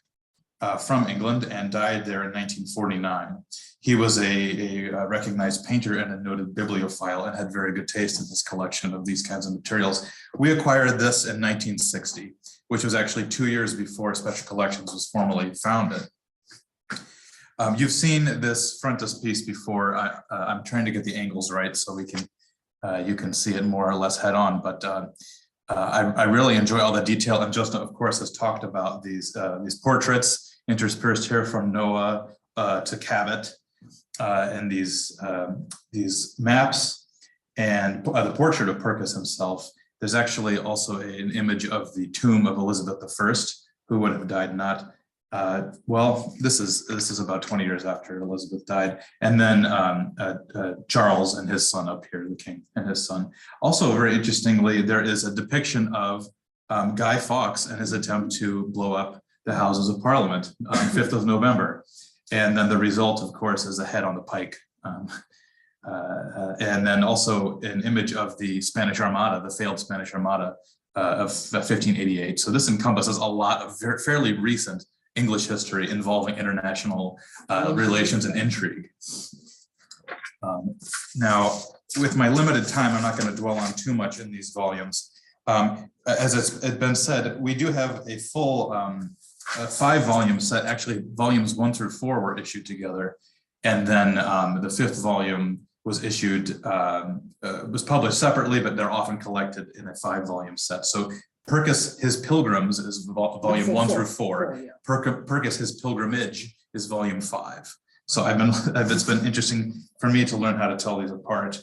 from England and died there in 1949. He was a recognized painter and a noted bibliophile and had very good taste in his collection of these kinds of materials. We acquired this in 1960, which was actually 2 years before Special Collections was formally founded. You've seen this frontispiece before. I'm trying to get the angles right so we can you can see it more or less head on, but I really enjoy all the detail. And Jyotsna, of course, has talked about these portraits interspersed here from Noah to Cabot, and these maps and the portrait of Purkis himself. There's actually also an image of the tomb of Elizabeth I, who would have died not. Well, this is about 20 years after Elizabeth died, and then Charles and his son up here, the king and his son. Also, very interestingly, there is a depiction of Guy Fawkes and his attempt to blow up the Houses of Parliament on 5th of November, and then the result, of course, is a head on the pike. And then also an image of the Spanish Armada, the failed Spanish Armada of 1588. So this encompasses a lot of fairly recent English history involving international relations and intrigue. Now, with my limited time, I'm not going to dwell on too much in these volumes. As it's been said, we do have a full 5-volume set. Actually, volumes 1 through 4 were issued together, and then the 5th volume was issued, was published separately, but they're often collected in a 5-volume set. So Purkis, His Pilgrims is volume 1 through 4. Purkis, His Pilgrimage is volume 5. So it's been interesting for me to learn how to tell these apart.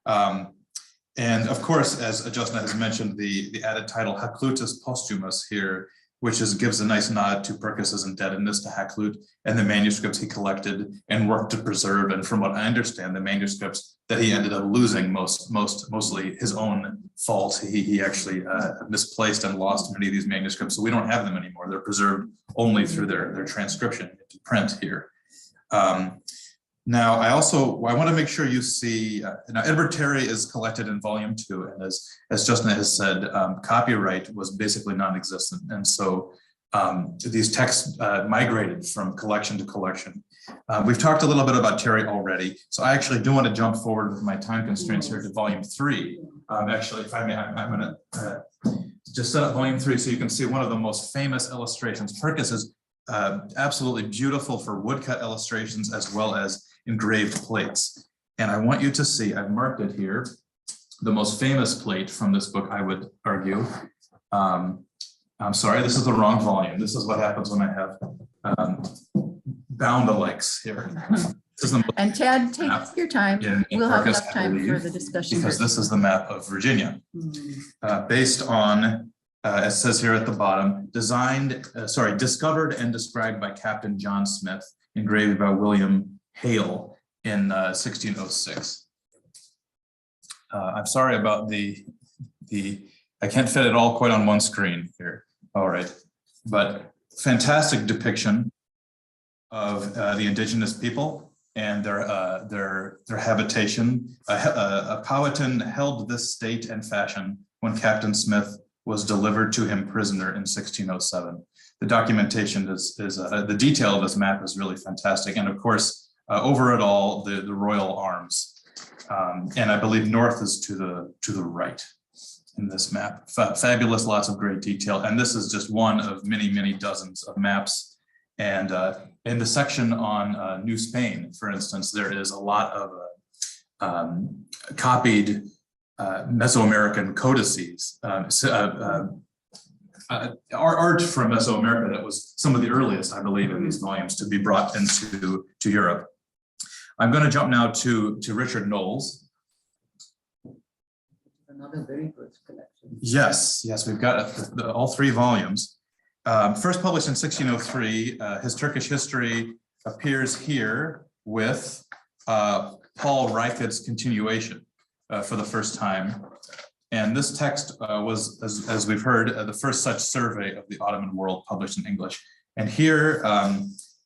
And of course, as Jyotsna has mentioned, the added title Hakluytus Posthumus here, which gives a nice nod to Purkis's indebtedness to Hakluyt and the manuscripts he collected and worked to preserve. And from what I understand, the manuscripts that he ended up losing, mostly his own fault. He actually misplaced and lost many of these manuscripts, so we don't have them anymore. They're preserved only through their transcription into print here. Now, I want to make sure you see, now Edward Terry is collected in volume 2, and as Jyotsna has said, copyright was basically non-existent. And so these texts migrated from collection to collection. We've talked a little bit about Terry already, so I actually do want to jump forward with my time constraints here to volume 3. Actually, if I may, I'm going to just set up volume 3 so you can see one of the most famous illustrations. Purkis is absolutely beautiful for woodcut illustrations as well as engraved plates. And I want you to see, I've marked it here, the most famous plate from this book, I would argue. I'm sorry, this is the wrong volume. This is what happens when I have bound-alikes here. And Tad, take your time. We'll have enough time for the discussion. Because this is the map of Virginia, based on, it says here at the bottom, discovered and described by Captain John Smith, engraved by William Hale in 1606. I'm sorry about I can't fit it all quite on one screen here. All right, but fantastic depiction of the indigenous people and their habitation. A Powhatan held this state and fashion when Captain Smith was delivered to him prisoner in 1607. The documentation the detail of this map is really fantastic. And of course, over it all, the royal arms. And I believe north is to the right in this map. Fabulous, lots of great detail. And this is just one of many, many dozens of maps. And in the section on New Spain, for instance, there is a lot of copied Mesoamerican codices, art from Mesoamerica that was some of the earliest, I believe, in these volumes to be brought into Europe. I'm going to jump now to Richard Knowles. Another very good collection. Yes, we've got all 3 volumes. First published in 1603, his Turkish history appears here with Paul Reichardt's continuation for the first time. And this text was, as we've heard, the first such survey of the Ottoman world published in English. And here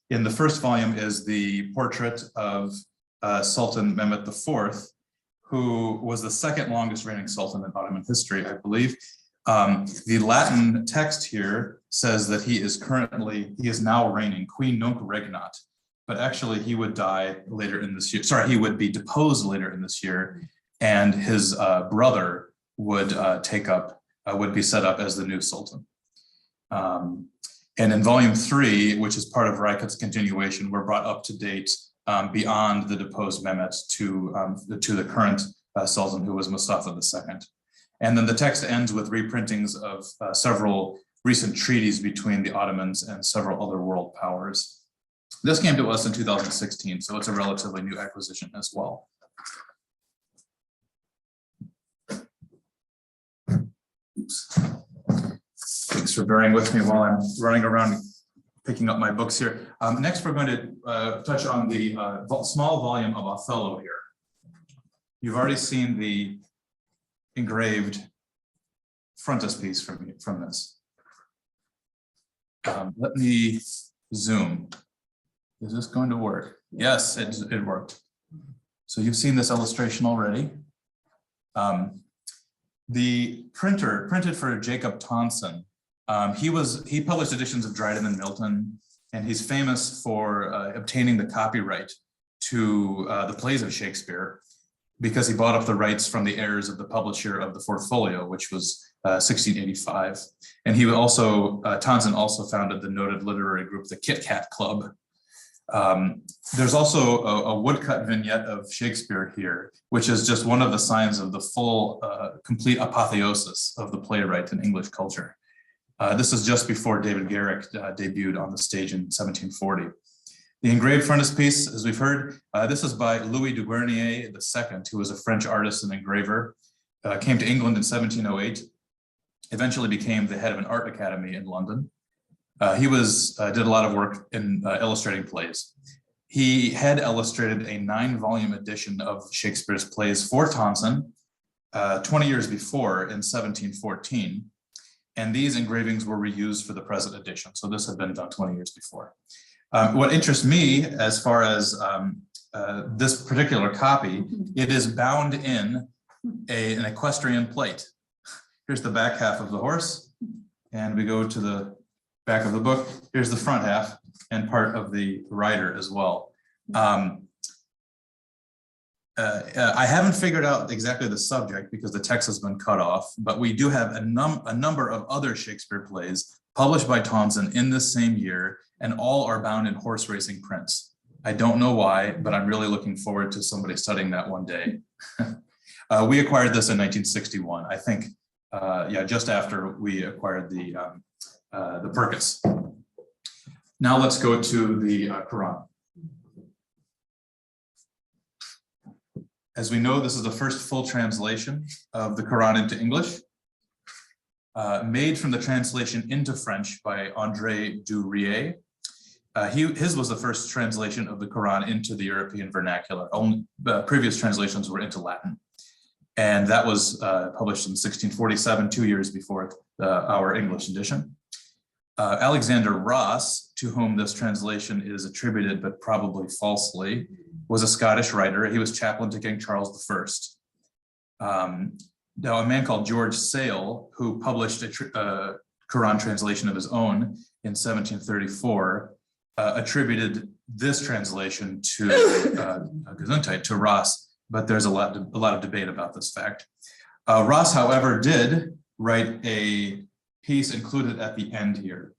in the first volume is the portrait of Sultan Mehmed IV, who was the second longest reigning sultan in Ottoman history, I believe. The Latin text here says that he is now reigning, qui nunc regnat, but actually he would die later in this year. Sorry, he would be deposed later in this year, and his brother would would be set up as the new sultan. And in volume 3, which is part of Reichardt's continuation, we're brought up to date beyond the deposed Mehmet to the current sultan, who was Mustafa II. And then the text ends with reprintings of several recent treaties between the Ottomans and several other world powers. This came to us in 2016, so it's a relatively new acquisition as well. Oops. Thanks for bearing with me while I'm running around picking up my books here. Next, we're going to touch on the small volume of Othello here. You've already seen the engraved frontispiece from this. Let me zoom. Is this going to work? Yes, it worked. So you've seen this illustration already. The printer printed for Jacob Tonson. He published editions of Dryden and Milton, and he's famous for obtaining the copyright to the plays of Shakespeare, because he bought up the rights from the heirs of the publisher of the Fourth Folio, which was 1685. And he also, Tonson also founded the noted literary group, the Kit Kat Club. There's also a woodcut vignette of Shakespeare here, which is just one of the signs of the full, complete apotheosis of the playwright in English culture. This is just before David Garrick debuted on the stage in 1740. The engraved frontispiece, as we've heard, this is by Louis de Guernier II, who was a French artist and engraver, came to England in 1708, eventually became the head of an art academy in London. He did a lot of work in illustrating plays. He had illustrated a 9-volume edition of Shakespeare's plays for Tonson 20 years before in 1714. And these engravings were reused for the present edition. So this had been done 20 years before. What interests me as far as this particular copy, it is bound in an equestrian plate. Here's the back half of the horse, and we go to the back of the book. Here's the front half and part of the rider as well. I haven't figured out exactly the subject because the text has been cut off, but we do have a number of other Shakespeare plays published by Tonson in this same year, and all are bound in horse racing prints. I don't know why, but I'm really looking forward to somebody studying that one day. We acquired this in 1961, I think, just after we acquired the Purkis. Now let's go to the Quran. As we know, this is the first full translation of the Quran into English, made from the translation into French by André Duryea. His was the first translation of the Quran into the European vernacular. Only previous translations were into Latin. And that was published in 1647, 2 years before our English edition. Alexander Ross, to whom this translation is attributed, but probably falsely, was a Scottish writer. He was chaplain to King Charles I. Now, a man called George Sale, who published a Quran translation of his own in 1734, attributed this translation to Gesundheit, to Ross, but there's a lot of debate about this fact. Ross, however, did write a piece included at the end here.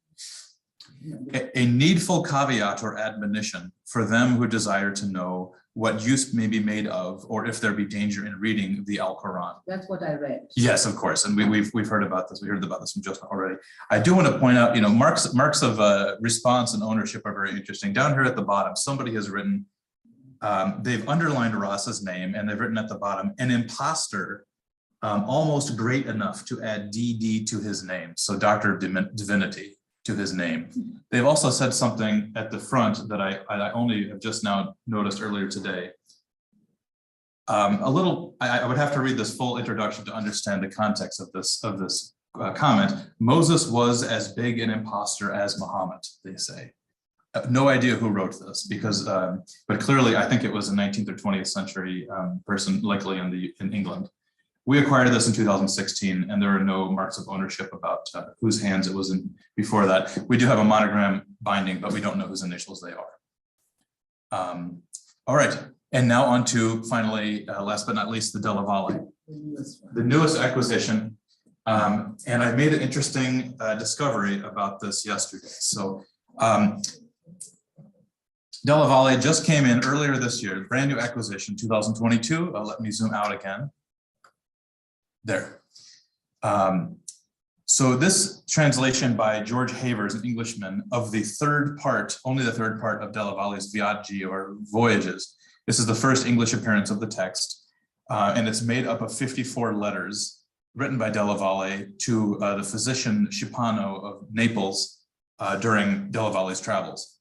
A needful caveat or admonition for them who desire to know what use may be made of, or if there be danger in reading the Al-Quran. That's what I read. Yes, of course, and we've heard about this. We heard about this from Jyotsna already. I do want to point out, marks of response and ownership are very interesting. Down here at the bottom, somebody has written, they've underlined Ross's name, and they've written at the bottom, an imposter, almost great enough to add DD to his name. So Doctor of Divinity to his name. They've also said something at the front that I only have just now noticed earlier today. I would have to read this full introduction to understand the context of this comment. Moses was as big an imposter as Muhammad, they say. No idea who wrote this, because, but clearly I think it was a 19th or 20th century person, likely in England. We acquired this in 2016, and there are no marks of ownership about whose hands it was in before that. We do have a monogram binding, but we don't know whose initials they are. All right, and now on to finally, last but not least, the Della Volley, the newest acquisition. And I made an interesting discovery about this yesterday. So Della Volley just came in earlier this year, brand new acquisition, 2022. Let me zoom out again. There. So this translation by George Havers, an Englishman, of the third part, only the third part of Della Volle's Viaggi, or Voyages. This is the first English appearance of the text, and it's made up of 54 letters written by Della Volley to the physician Schipano of Naples during Della Volle's travels.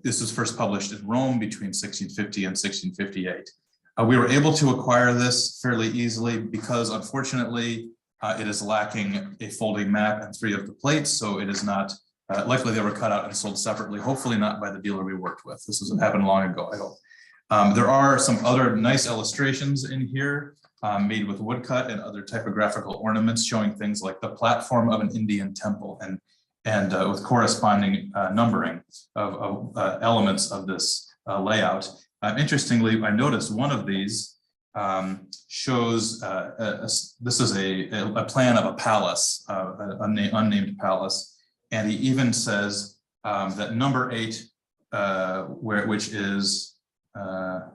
This was first published in Rome between 1650 and 1658. We were able to acquire this fairly easily because, unfortunately, it is lacking a folding map and 3 of the plates, so it is not, likely they were cut out and sold separately, hopefully not by the dealer we worked with. This was happened long ago, I hope. There are some other nice illustrations in here made with woodcut and other typographical ornaments showing things like the platform of an Indian temple and with corresponding numbering of elements of this layout. Interestingly, I noticed one of these shows, this is a plan of a palace, an unnamed palace, and he even says that number 8, which is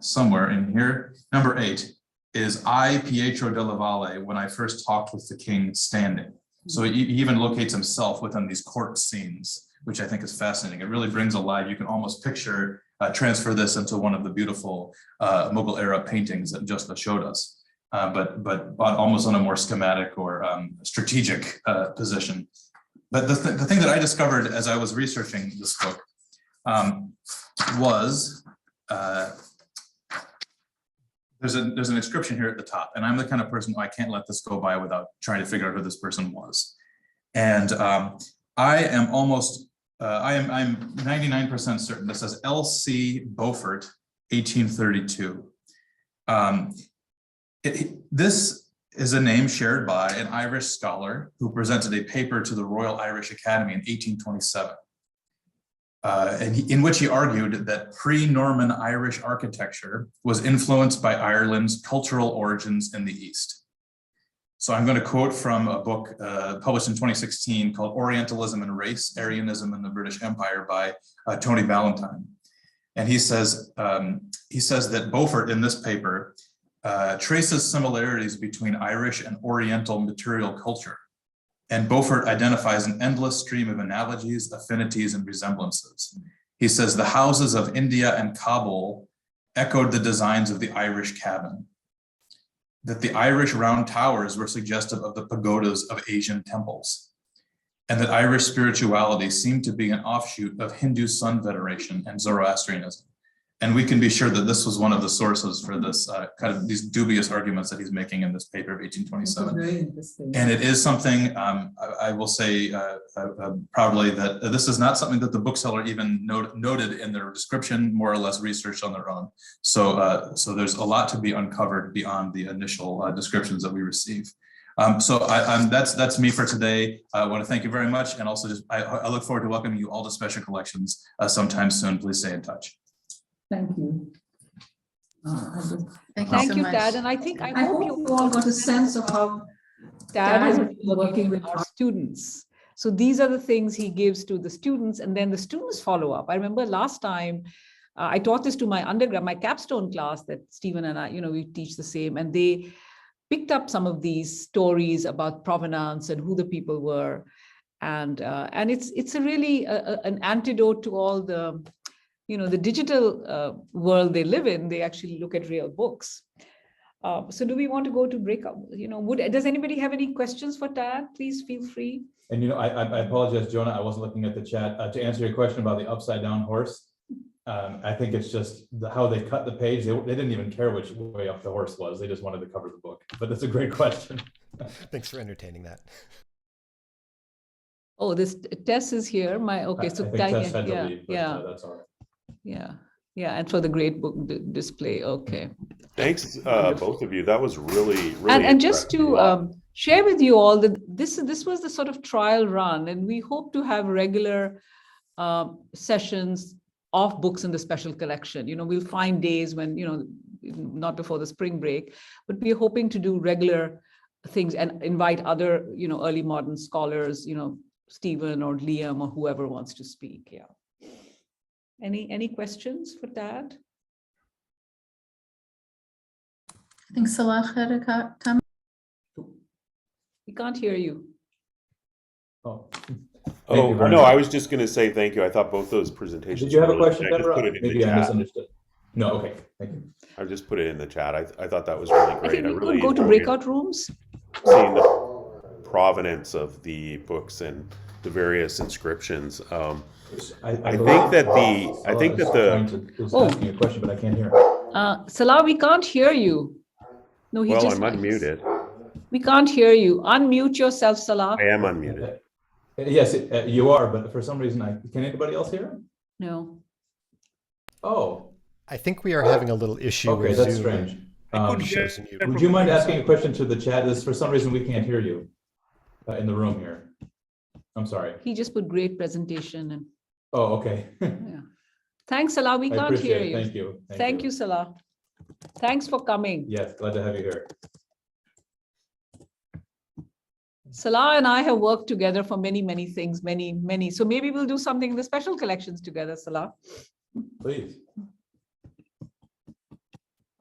somewhere in here, number 8 is I, Pietro della Valle, when I first talked with the king standing. So he even locates himself within these court scenes, which I think is fascinating. It really brings alive, you can almost picture, transfer this into one of the beautiful Mughal era paintings that Jyotsna showed us, but almost on a more schematic or strategic position. But the thing that I discovered as I was researching this book was, there's an inscription here at the top, and I'm the kind of person who I can't let this go by without trying to figure out who this person was. And I'm 99% certain this says L.C. Beaufort, 1832. This is a name shared by an Irish scholar who presented a paper to the Royal Irish Academy in 1827, in which he argued that pre-Norman Irish architecture was influenced by Ireland's cultural origins in the East. So I'm going to quote from a book published in 2016 called Orientalism and Race, Aryanism in the British Empire by Tony Valentine. And he says that Beaufort in this paper traces similarities between Irish and Oriental material culture. And Beaufort identifies an endless stream of analogies, affinities, and resemblances. He says the houses of India and Kabul echoed the designs of the Irish cabin, that the Irish round towers were suggestive of the pagodas of Asian temples, and that Irish spirituality seemed to be an offshoot of Hindu sun veneration and Zoroastrianism. And we can be sure that this was one of the sources for this kind of these dubious arguments that he's making in this paper of 1827. Very interesting. And it is something, I will say proudly, that this is not something that the bookseller even noted in their description, more or less researched on their own. So, so there's a lot to be uncovered beyond the initial descriptions that we receive. That's me for today. I want to thank you very much. And also I look forward to welcoming you all to Special Collections sometime soon. Please stay in touch. Thank you. Thank you so much. Dad. And I hope you all got a sense of how Dad has been been working with our students So these are the things he gives to the students, and then the students follow up. I remember last time I taught this to my undergrad, my capstone class that Stephen and I, we teach the same, and they picked up some of these stories about provenance and who the people were. And it's a really an antidote to all the, the digital world they live in. They actually look at real books. So do we want to go to breakout? Does anybody have any questions for Tad? Please feel free. And I apologize, Jonah, I wasn't looking at the chat. To answer your question about the upside down horse, I think it's just how they cut the page. They didn't even care which way up the horse was. They just wanted to cover the book. But that's a great question. Thanks for entertaining that. Oh, this Tess is here. So Tess had to leave, but, that's all right. Yeah, and for the great book display. Okay. Thanks, both of you. That was really and just to share with you all that this was the sort of trial run, and we hope to have regular sessions of books in the special collection. We'll find days when, not before the spring break, but we're hoping to do regular things and invite other, early modern scholars, Stephen or Liam or whoever wants to speak. Yeah. Any questions for Tad? I think Salah had a comment. We can't hear you. Oh, no, I was just going to say thank you. I thought both those presentations. Did you have a really question, good. I just Deborah? put it in Maybe the I chat. misunderstood. No, okay, thank you. I just put it in the chat. I thought that was really I great. think we really could go to enjoyed breakout rooms. seeing the provenance of the books and the various inscriptions. I think that the asking a question, but I can't hear him. Salah, we can't hear you. No, I'm unmuted. We can't hear you. Unmute yourself, Salah. I am unmuted. Yes, you are, but for some reason, can anybody else hear him? No. Oh. I think we are having a little issue. Okay, that's strange. Would you mind asking a question to the chat? This, for some reason, we can't hear you in the room here. I'm sorry. He just put great presentation. And oh, okay. Yeah. Thanks, Salah. We can't hear you. Thank you. Thank you, Salah. Thanks for coming. Yes, glad to have you here. Salah and I have worked together for many, many things, many. So maybe we'll do something in the special collections together, Salah. Please.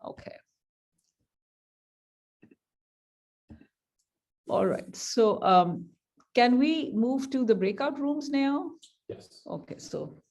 Okay. All right. So can we move to the breakout rooms now? Yes. Okay. So